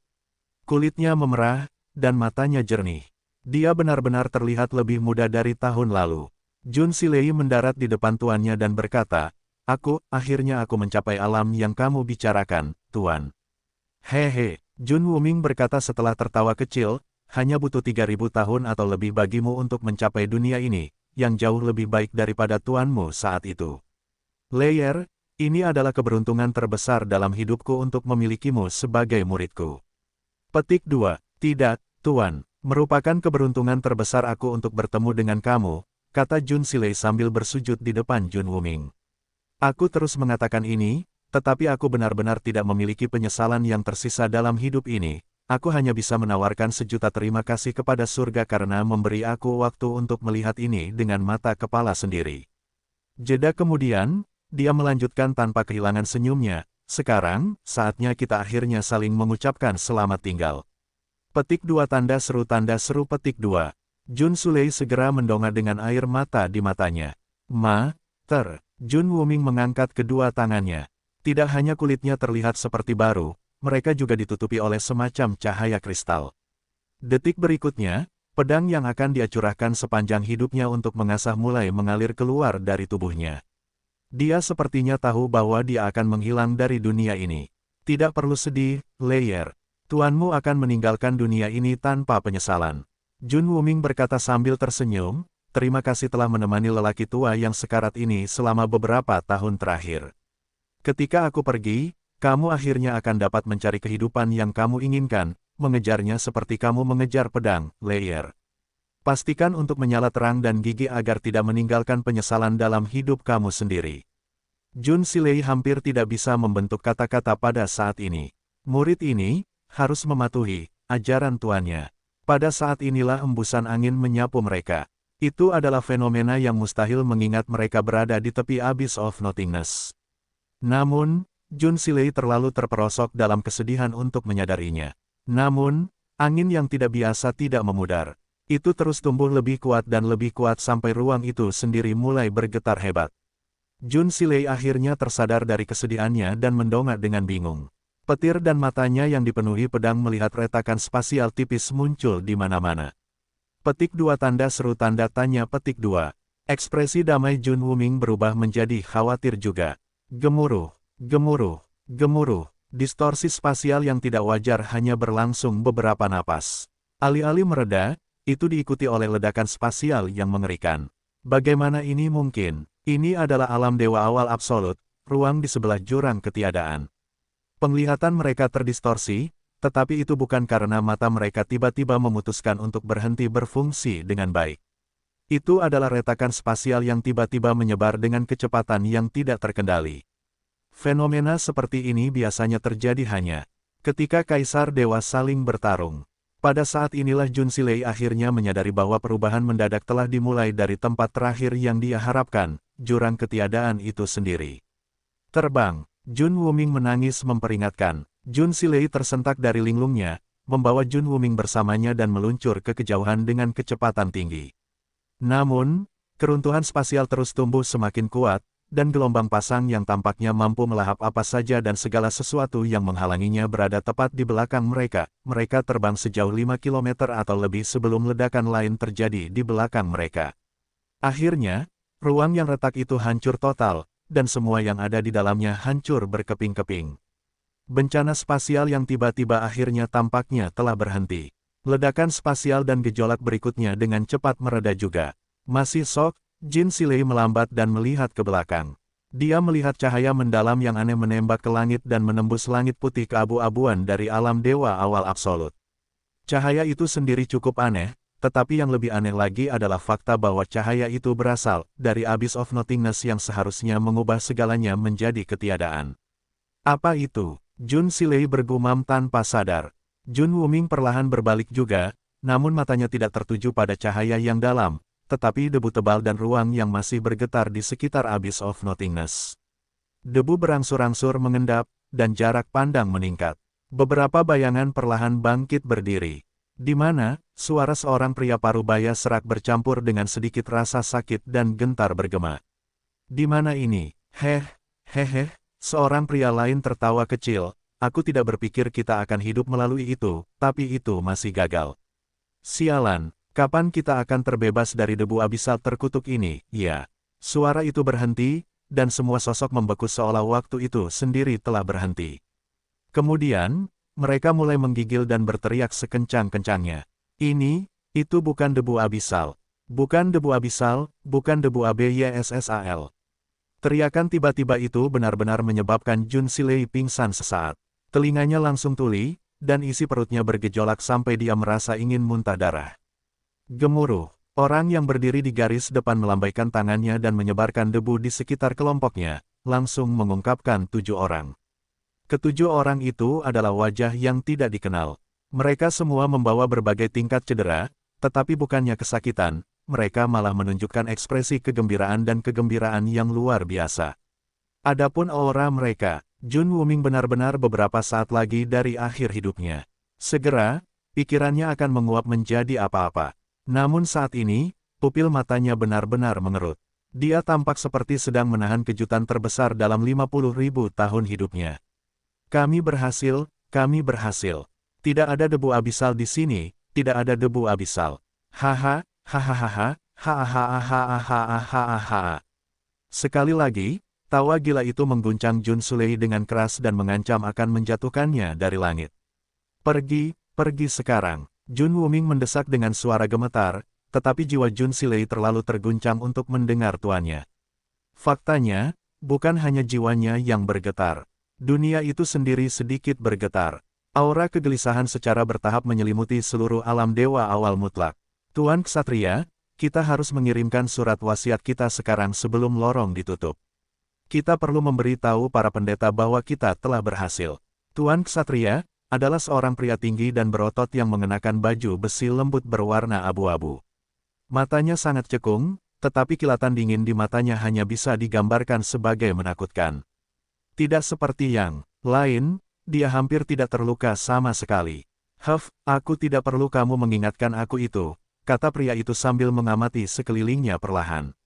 Kulitnya memerah, dan matanya jernih. Dia benar-benar terlihat lebih muda dari tahun lalu. Jun Silei mendarat di depan tuannya dan berkata, akhirnya aku mencapai alam yang kamu bicarakan, Tuan. Hehe, Jun Wuming berkata setelah tertawa kecil, hanya butuh 3.000 tahun atau lebih bagimu untuk mencapai dunia ini, yang jauh lebih baik daripada tuanmu saat itu. Layer, ini adalah keberuntungan terbesar dalam hidupku untuk memilikimu sebagai muridku. Petik 2. Tidak, Tuan, merupakan keberuntungan terbesar aku untuk bertemu dengan kamu, kata Jun Silei sambil bersujud di depan Jun Wuming. Aku terus mengatakan ini, tetapi aku benar-benar tidak memiliki penyesalan yang tersisa dalam hidup ini. Aku hanya bisa menawarkan sejuta terima kasih kepada surga karena memberi aku waktu untuk melihat ini dengan mata kepala sendiri. Jeda kemudian, dia melanjutkan tanpa kehilangan senyumnya, sekarang, saatnya kita akhirnya saling mengucapkan selamat tinggal. Petik 2 tanda seru petik 2. Jun Silei segera mendongak dengan air mata di matanya. Jun Wuming mengangkat kedua tangannya. Tidak hanya kulitnya terlihat seperti baru, mereka juga ditutupi oleh semacam cahaya kristal. Detik berikutnya, pedang yang akan dia curahkan sepanjang hidupnya untuk mengasah mulai mengalir keluar dari tubuhnya. Dia sepertinya tahu bahwa dia akan menghilang dari dunia ini. Tidak perlu sedih, Layer. Tuanmu akan meninggalkan dunia ini tanpa penyesalan. Jun Wuming berkata sambil tersenyum, terima kasih telah menemani lelaki tua yang sekarat ini selama beberapa tahun terakhir. Ketika aku pergi, kamu akhirnya akan dapat mencari kehidupan yang kamu inginkan, mengejarnya seperti kamu mengejar pedang, Layer. Pastikan untuk menyala terang dan gigih agar tidak meninggalkan penyesalan dalam hidup kamu sendiri. Jun Silei hampir tidak bisa membentuk kata-kata pada saat ini. Murid ini harus mematuhi ajaran tuannya. Pada saat inilah embusan angin menyapu mereka. Itu adalah fenomena yang mustahil mengingat mereka berada di tepi abyss of nothingness. Namun, Jun Silei terlalu terperosok dalam kesedihan untuk menyadarinya. Namun, angin yang tidak biasa tidak memudar. Itu terus tumbuh lebih kuat dan lebih kuat sampai ruang itu sendiri mulai bergetar hebat. Jun Silei akhirnya tersadar dari kesedihannya dan mendongak dengan bingung. Petir dan matanya yang dipenuhi pedang melihat retakan spasial tipis muncul di mana-mana. Petik 2 tanda seru tanda tanya petik 2. Ekspresi damai Jun Wuming berubah menjadi khawatir juga. Gemuruh. Gemuruh, distorsi spasial yang tidak wajar hanya berlangsung beberapa napas. Alih-alih mereda, itu diikuti oleh ledakan spasial yang mengerikan. Bagaimana ini mungkin? Ini adalah alam Dewa Awal Absolut, ruang di sebelah jurang ketiadaan. Penglihatan mereka terdistorsi, tetapi itu bukan karena mata mereka tiba-tiba memutuskan untuk berhenti berfungsi dengan baik. Itu adalah retakan spasial yang tiba-tiba menyebar dengan kecepatan yang tidak terkendali. Fenomena seperti ini biasanya terjadi hanya ketika Kaisar Dewa saling bertarung. Pada saat inilah Jun Silei akhirnya menyadari bahwa perubahan mendadak telah dimulai dari tempat terakhir yang dia harapkan, jurang ketiadaan itu sendiri. Terbang, Jun Wuming menangis memperingatkan. Jun Silei tersentak dari linglungnya, membawa Jun Wuming bersamanya dan meluncur ke kejauhan dengan kecepatan tinggi. Namun, keruntuhan spasial terus tumbuh semakin kuat, dan gelombang pasang yang tampaknya mampu melahap apa saja dan segala sesuatu yang menghalanginya berada tepat di belakang mereka. Mereka terbang sejauh 5 km atau lebih sebelum ledakan lain terjadi di belakang mereka. Akhirnya, ruang yang retak itu hancur total, dan semua yang ada di dalamnya hancur berkeping-keping. Bencana spasial yang tiba-tiba akhirnya tampaknya telah berhenti. Ledakan spasial dan gejolak berikutnya dengan cepat mereda juga. Masih shock, Jin Silei melambat dan melihat ke belakang. Dia melihat cahaya mendalam yang aneh menembak ke langit dan menembus langit putih keabu-abuan dari alam dewa awal absolut. Cahaya itu sendiri cukup aneh, tetapi yang lebih aneh lagi adalah fakta bahwa cahaya itu berasal dari Abyss of Nothingness yang seharusnya mengubah segalanya menjadi ketiadaan. Apa itu? Jun Silei bergumam tanpa sadar. Jun Wuming perlahan berbalik juga, namun matanya tidak tertuju pada cahaya yang dalam, tetapi debu tebal dan ruang yang masih bergetar di sekitar Abyss of Nothingness. Debu berangsur-angsur mengendap, dan jarak pandang meningkat. Beberapa bayangan perlahan bangkit berdiri. Di mana, suara seorang pria parubaya serak bercampur dengan sedikit rasa sakit dan gentar bergema. Di mana ini? Hehehe, seorang pria lain tertawa kecil. Aku tidak berpikir kita akan hidup melalui itu, tapi itu masih gagal. Sialan, kapan kita akan terbebas dari debu abisal terkutuk ini? Ya. Suara itu berhenti, dan semua sosok membeku seolah waktu itu sendiri telah berhenti. Kemudian, mereka mulai menggigil dan berteriak sekencang-kencangnya. Itu bukan debu abisal. Bukan debu abisal, bukan debu ABYSSAL. Teriakan tiba-tiba itu benar-benar menyebabkan Jun Silei pingsan sesaat. Telinganya langsung tuli, dan isi perutnya bergejolak sampai dia merasa ingin muntah darah. Gemuruh, orang yang berdiri di garis depan melambaikan tangannya dan menyebarkan debu di sekitar kelompoknya, langsung mengungkapkan 7 orang. Ketujuh orang itu adalah wajah yang tidak dikenal. Mereka semua membawa berbagai tingkat cedera, tetapi bukannya kesakitan, mereka malah menunjukkan ekspresi kegembiraan dan kegembiraan yang luar biasa. Adapun aura mereka, Jun Wuming benar-benar beberapa saat lagi dari akhir hidupnya. Segera, pikirannya akan menguap menjadi apa-apa. Namun saat ini, pupil matanya benar-benar mengerut. Dia tampak seperti sedang menahan kejutan terbesar dalam 50.000 tahun hidupnya. Kami berhasil, kami berhasil. Tidak ada debu abisal di sini, tidak ada debu abisal. Haha, hahaha, hahaha. Sekali lagi, tawa gila itu mengguncang Jun Silei dengan keras dan mengancam akan menjatuhkannya dari langit. Pergi, pergi sekarang. Jun Wuming mendesak dengan suara gemetar, tetapi jiwa Jun Silei terlalu terguncang untuk mendengar tuannya. Faktanya, bukan hanya jiwanya yang bergetar. Dunia itu sendiri sedikit bergetar. Aura kegelisahan secara bertahap menyelimuti seluruh alam dewa awal mutlak. Tuan Ksatria, kita harus mengirimkan surat wasiat kita sekarang sebelum lorong ditutup. Kita perlu memberitahu para pendeta bahwa kita telah berhasil. Tuan Ksatria adalah seorang pria tinggi dan berotot yang mengenakan baju besi lembut berwarna abu-abu. Matanya sangat cekung, tetapi kilatan dingin di matanya hanya bisa digambarkan sebagai menakutkan. Tidak seperti yang lain, dia hampir tidak terluka sama sekali. Aku tidak perlu kamu mengingatkan aku itu, kata pria itu sambil mengamati sekelilingnya perlahan.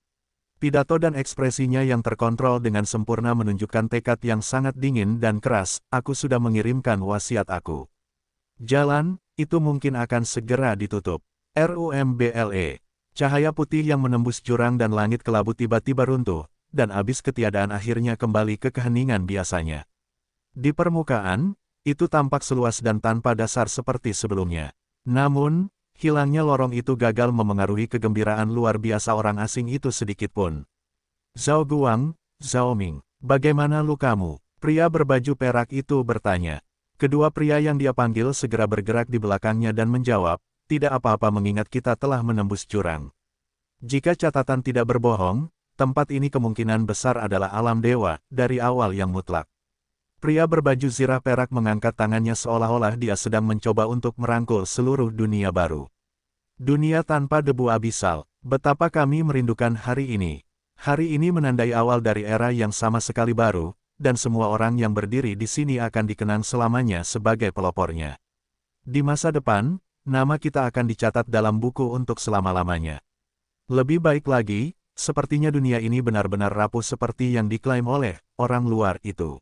Pidato dan ekspresinya yang terkontrol dengan sempurna menunjukkan tekad yang sangat dingin dan keras. Aku sudah mengirimkan wasiat aku. Jalan, itu mungkin akan segera ditutup. RUMBLE. Cahaya putih yang menembus jurang dan langit kelabu tiba-tiba runtuh, dan abis ketiadaan akhirnya kembali ke keheningan biasanya. Di permukaan, itu tampak seluas dan tanpa dasar seperti sebelumnya. Namun, hilangnya lorong itu gagal memengaruhi kegembiraan luar biasa orang asing itu sedikitpun. Zhao Guang, Zhao Ming, bagaimana lukamu? Pria berbaju perak itu bertanya. Kedua pria yang dia panggil segera bergerak di belakangnya dan menjawab, tidak apa-apa mengingat kita telah menembus jurang. Jika catatan tidak berbohong, tempat ini kemungkinan besar adalah alam dewa, dari awal yang mutlak. Pria berbaju zirah perak mengangkat tangannya seolah-olah dia sedang mencoba untuk merangkul seluruh dunia baru. Dunia tanpa debu abisal, betapa kami merindukan hari ini. Hari ini menandai awal dari era yang sama sekali baru, dan semua orang yang berdiri di sini akan dikenang selamanya sebagai pelopornya. Di masa depan, nama kita akan dicatat dalam buku untuk selama-lamanya. Lebih baik lagi, sepertinya dunia ini benar-benar rapuh seperti yang diklaim oleh orang luar itu.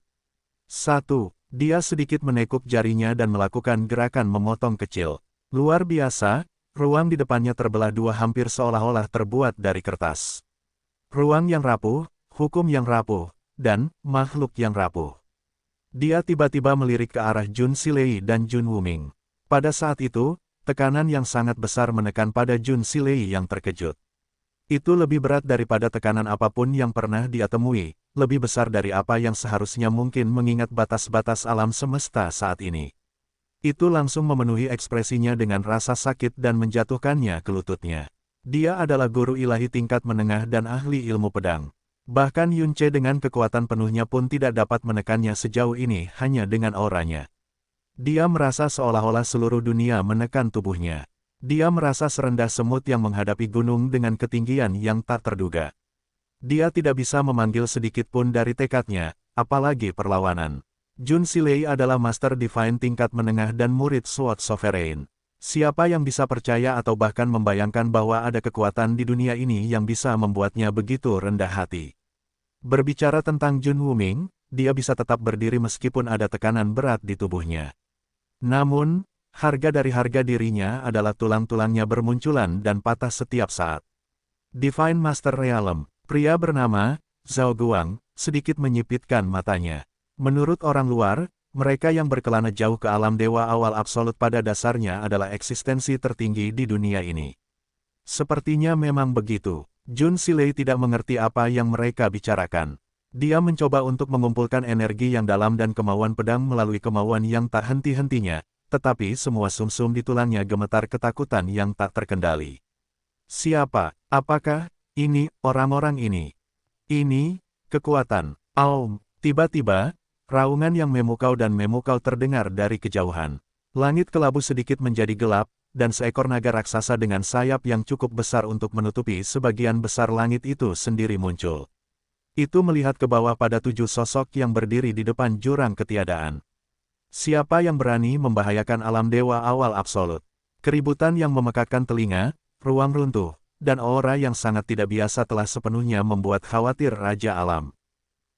1. Dia sedikit menekuk jarinya dan melakukan gerakan memotong kecil. Luar biasa, ruang di depannya terbelah dua hampir seolah-olah terbuat dari kertas. Ruang yang rapuh, hukum yang rapuh, dan makhluk yang rapuh. Dia tiba-tiba melirik ke arah Jun Silei dan Jun Wuming. Pada saat itu, tekanan yang sangat besar menekan pada Jun Silei yang terkejut. Itu lebih berat daripada tekanan apapun yang pernah dia temui, lebih besar dari apa yang seharusnya mungkin mengingat batas-batas alam semesta saat ini. Itu langsung memenuhi ekspresinya dengan rasa sakit dan menjatuhkannya ke lututnya. Dia adalah guru ilahi tingkat menengah dan ahli ilmu pedang. Bahkan Yun Ce dengan kekuatan penuhnya pun tidak dapat menekannya sejauh ini hanya dengan auranya. Dia merasa seolah-olah seluruh dunia menekan tubuhnya. Dia merasa serendah semut yang menghadapi gunung dengan ketinggian yang tak terduga. Dia tidak bisa memanggil sedikit pun dari tekadnya, apalagi perlawanan. Jun Silei adalah Master Divine tingkat menengah dan murid Sword Sovereign. Siapa yang bisa percaya atau bahkan membayangkan bahwa ada kekuatan di dunia ini yang bisa membuatnya begitu rendah hati. Berbicara tentang Jun Wuming, dia bisa tetap berdiri meskipun ada tekanan berat di tubuhnya. Namun, harga dari harga dirinya adalah tulang-tulangnya bermunculan dan patah setiap saat. Divine Master Realm, pria bernama Zhao Guang, sedikit menyipitkan matanya. Menurut orang luar, mereka yang berkelana jauh ke alam dewa awal absolut pada dasarnya adalah eksistensi tertinggi di dunia ini. Sepertinya memang begitu. Jun Silei tidak mengerti apa yang mereka bicarakan. Dia mencoba untuk mengumpulkan energi yang dalam dan kemauan pedang melalui kemauan yang tak henti-hentinya, tetapi semua sumsum di tulangnya gemetar ketakutan yang tak terkendali. Siapa? Apakah ini orang-orang ini? Ini kekuatan. Aum. Tiba-tiba, raungan yang memukau dan memukau terdengar dari kejauhan. Langit kelabu sedikit menjadi gelap, dan seekor naga raksasa dengan sayap yang cukup besar untuk menutupi sebagian besar langit itu sendiri muncul. Itu melihat ke bawah pada 7 sosok yang berdiri di depan jurang ketiadaan. Siapa yang berani membahayakan alam dewa awal absolut? Keributan yang memekakkan telinga, ruang runtuh, dan aura yang sangat tidak biasa telah sepenuhnya membuat khawatir Raja Alam.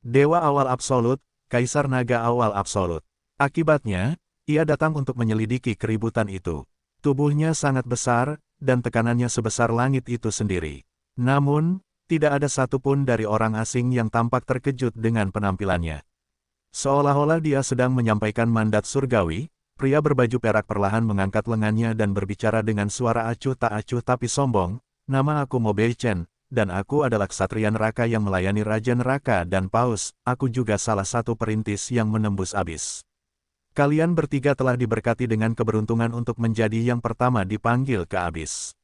Dewa awal absolut, Kaisar Naga awal absolut. Akibatnya, ia datang untuk menyelidiki keributan itu. Tubuhnya sangat besar, dan tekanannya sebesar langit itu sendiri. Namun, tidak ada satupun dari orang asing yang tampak terkejut dengan penampilannya. Seolah-olah dia sedang menyampaikan mandat surgawi, pria berbaju perak perlahan mengangkat lengannya dan berbicara dengan suara acuh tak acuh tapi sombong, "Nama aku Mo Bei Chen, dan aku adalah ksatria neraka yang melayani Raja Neraka dan Paus, aku juga salah satu perintis yang menembus abis. Kalian bertiga telah diberkati dengan keberuntungan untuk menjadi yang pertama dipanggil ke abis.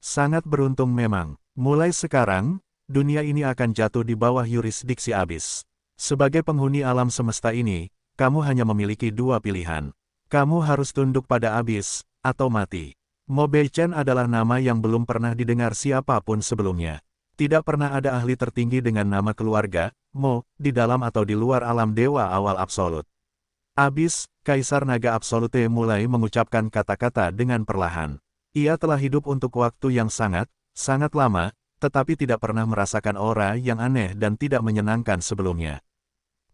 Sangat beruntung memang. Mulai sekarang, dunia ini akan jatuh di bawah yurisdiksi abis. Sebagai penghuni alam semesta ini, kamu hanya memiliki 2 pilihan. Kamu harus tunduk pada abis, atau mati." Mo Bei Chen adalah nama yang belum pernah didengar siapapun sebelumnya. Tidak pernah ada ahli tertinggi dengan nama keluarga, Mo, di dalam atau di luar alam dewa awal absolut. Abis, Kaisar Naga Absolute mulai mengucapkan kata-kata dengan perlahan. Ia telah hidup untuk waktu yang sangat lama, tetapi tidak pernah merasakan aura yang aneh dan tidak menyenangkan sebelumnya.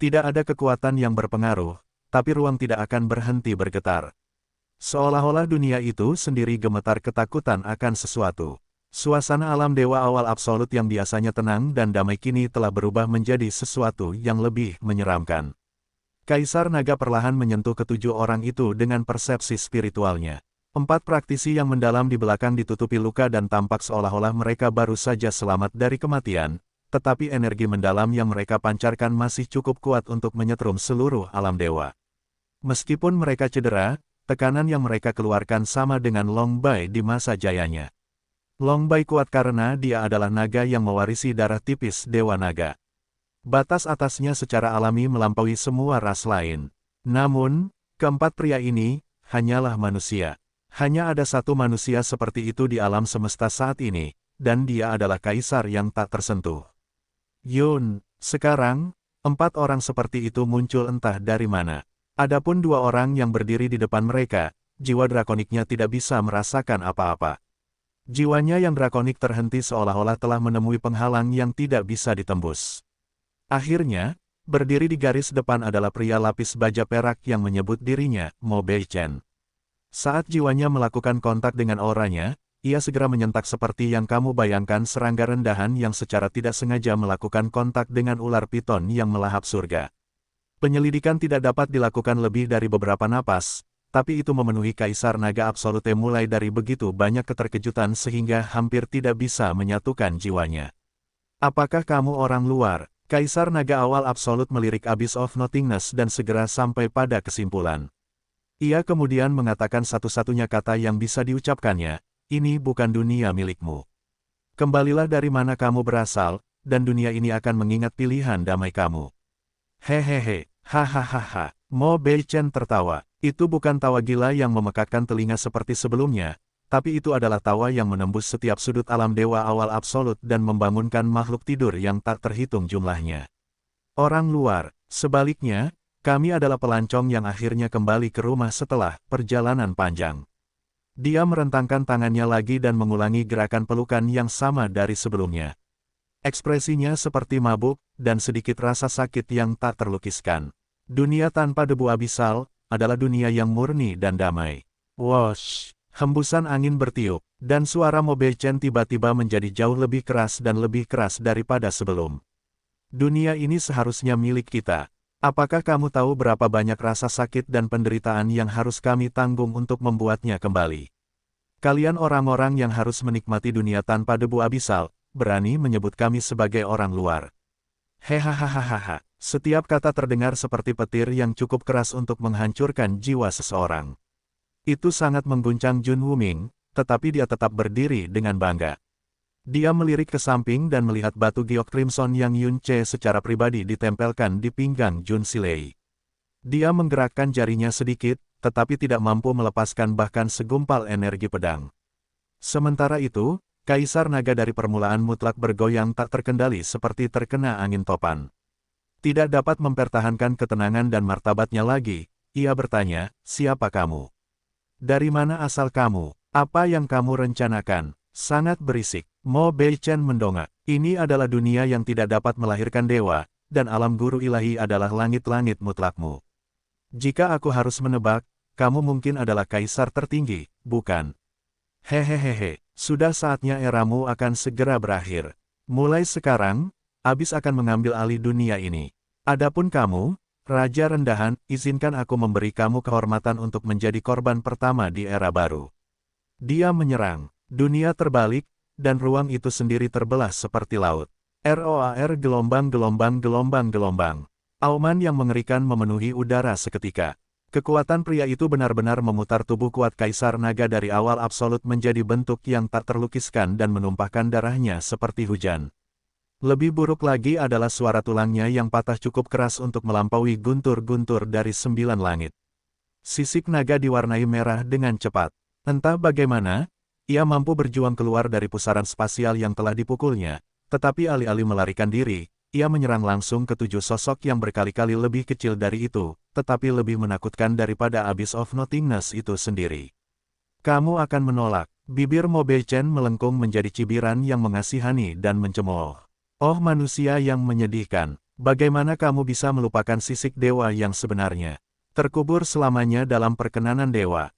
Tidak ada kekuatan yang berpengaruh, tapi ruang tidak akan berhenti bergetar. Seolah-olah dunia itu sendiri gemetar ketakutan akan sesuatu. Suasana alam dewa awal absolut yang biasanya tenang dan damai kini telah berubah menjadi sesuatu yang lebih menyeramkan. Kaisar Naga perlahan menyentuh ke-7 orang itu dengan persepsi spiritualnya. 4 praktisi yang mendalam di belakang ditutupi luka dan tampak seolah-olah mereka baru saja selamat dari kematian, tetapi energi mendalam yang mereka pancarkan masih cukup kuat untuk menyetrum seluruh alam dewa. Meskipun mereka cedera, tekanan yang mereka keluarkan sama dengan Long Bai di masa jayanya. Long Bai kuat karena dia adalah naga yang mewarisi darah tipis Dewa Naga. Batas atasnya secara alami melampaui semua ras lain. Namun, keempat pria ini hanyalah manusia. Hanya ada satu manusia seperti itu di alam semesta saat ini, dan dia adalah kaisar yang tak tersentuh. Yun, sekarang, 4 orang seperti itu muncul entah dari mana. Adapun 2 orang yang berdiri di depan mereka, jiwa drakoniknya tidak bisa merasakan apa-apa. Jiwanya yang drakonik terhenti seolah-olah telah menemui penghalang yang tidak bisa ditembus. Akhirnya, berdiri di garis depan adalah pria lapis baja perak yang menyebut dirinya Mo Bei Chen. Saat jiwanya melakukan kontak dengan auranya, ia segera menyentak seperti yang kamu bayangkan serangga rendahan yang secara tidak sengaja melakukan kontak dengan ular piton yang melahap surga. Penyelidikan tidak dapat dilakukan lebih dari beberapa napas, tapi itu memenuhi Kaisar Naga Absolute mulai dari begitu banyak keterkejutan sehingga hampir tidak bisa menyatukan jiwanya. Apakah kamu orang luar? Kaisar Naga Awal Absolut melirik Abyss of Nothingness dan segera sampai pada kesimpulan. Ia kemudian mengatakan satu-satunya kata yang bisa diucapkannya, ini bukan dunia milikmu. Kembalilah dari mana kamu berasal, dan dunia ini akan mengingat pilihan damai kamu. Hehehe, hahaha. Mo Beichen tertawa. Itu bukan tawa gila yang memekakkan telinga seperti sebelumnya, tapi itu adalah tawa yang menembus setiap sudut alam dewa awal absolut dan membangunkan makhluk tidur yang tak terhitung jumlahnya. Orang luar, sebaliknya, kami adalah pelancong yang akhirnya kembali ke rumah setelah perjalanan panjang. Dia merentangkan tangannya lagi dan mengulangi gerakan pelukan yang sama dari sebelumnya. Ekspresinya seperti mabuk, dan sedikit rasa sakit yang tak terlukiskan. Dunia tanpa debu abisal, adalah dunia yang murni dan damai. Wosh! Hembusan angin bertiup, dan suara Mo Beichen tiba-tiba menjadi jauh lebih keras dan lebih keras daripada sebelum. Dunia ini seharusnya milik kita. Apakah kamu tahu berapa banyak rasa sakit dan penderitaan yang harus kami tanggung untuk membuatnya kembali? Kalian orang-orang yang harus menikmati dunia tanpa debu abisal, berani menyebut kami sebagai orang luar. Hehahaha. Setiap kata terdengar seperti petir yang cukup keras untuk menghancurkan jiwa seseorang. Itu sangat mengguncang Jun Wuming, tetapi dia tetap berdiri dengan bangga. Dia melirik ke samping dan melihat batu giok crimson yang Yun Ce secara pribadi ditempelkan di pinggang Jun Silei. Dia menggerakkan jarinya sedikit, tetapi tidak mampu melepaskan bahkan segumpal energi pedang. Sementara itu, Kaisar Naga dari permulaan mutlak bergoyang tak terkendali seperti terkena angin topan. Tidak dapat mempertahankan ketenangan dan martabatnya lagi, ia bertanya, siapa kamu? Dari mana asal kamu? Apa yang kamu rencanakan? Sangat berisik. Mo Beichen mendongak. Ini adalah dunia yang tidak dapat melahirkan dewa, dan alam guru ilahi adalah langit-langit mutlakmu. Jika aku harus menebak, kamu mungkin adalah kaisar tertinggi, bukan? Hehehehe, sudah saatnya eramu akan segera berakhir. Mulai sekarang, Abyss akan mengambil alih dunia ini. Adapun kamu, Raja Rendahan, izinkan aku memberi kamu kehormatan untuk menjadi korban pertama di era baru. Dia menyerang. Dunia terbalik, dan ruang itu sendiri terbelah seperti laut. ROAR gelombang-gelombang-gelombang-gelombang. Auman yang mengerikan memenuhi udara seketika. Kekuatan pria itu benar-benar memutar tubuh kuat Kaisar Naga dari awal absolut menjadi bentuk yang tak terlukiskan dan menumpahkan darahnya seperti hujan. Lebih buruk lagi adalah suara tulangnya yang patah cukup keras untuk melampaui guntur-guntur dari 9 langit. Sisik naga diwarnai merah dengan cepat. Entah bagaimana, ia mampu berjuang keluar dari pusaran spasial yang telah dipukulnya, tetapi alih-alih melarikan diri, ia menyerang langsung ke 7 sosok yang berkali-kali lebih kecil dari itu, tetapi lebih menakutkan daripada Abyss of Nothingness itu sendiri. Kamu akan menolak. Bibir Mo Beichen melengkung menjadi cibiran yang mengasihani dan mencemooh. Oh manusia yang menyedihkan, bagaimana kamu bisa melupakan sisik dewa yang sebenarnya? Terkubur selamanya dalam perkenanan dewa.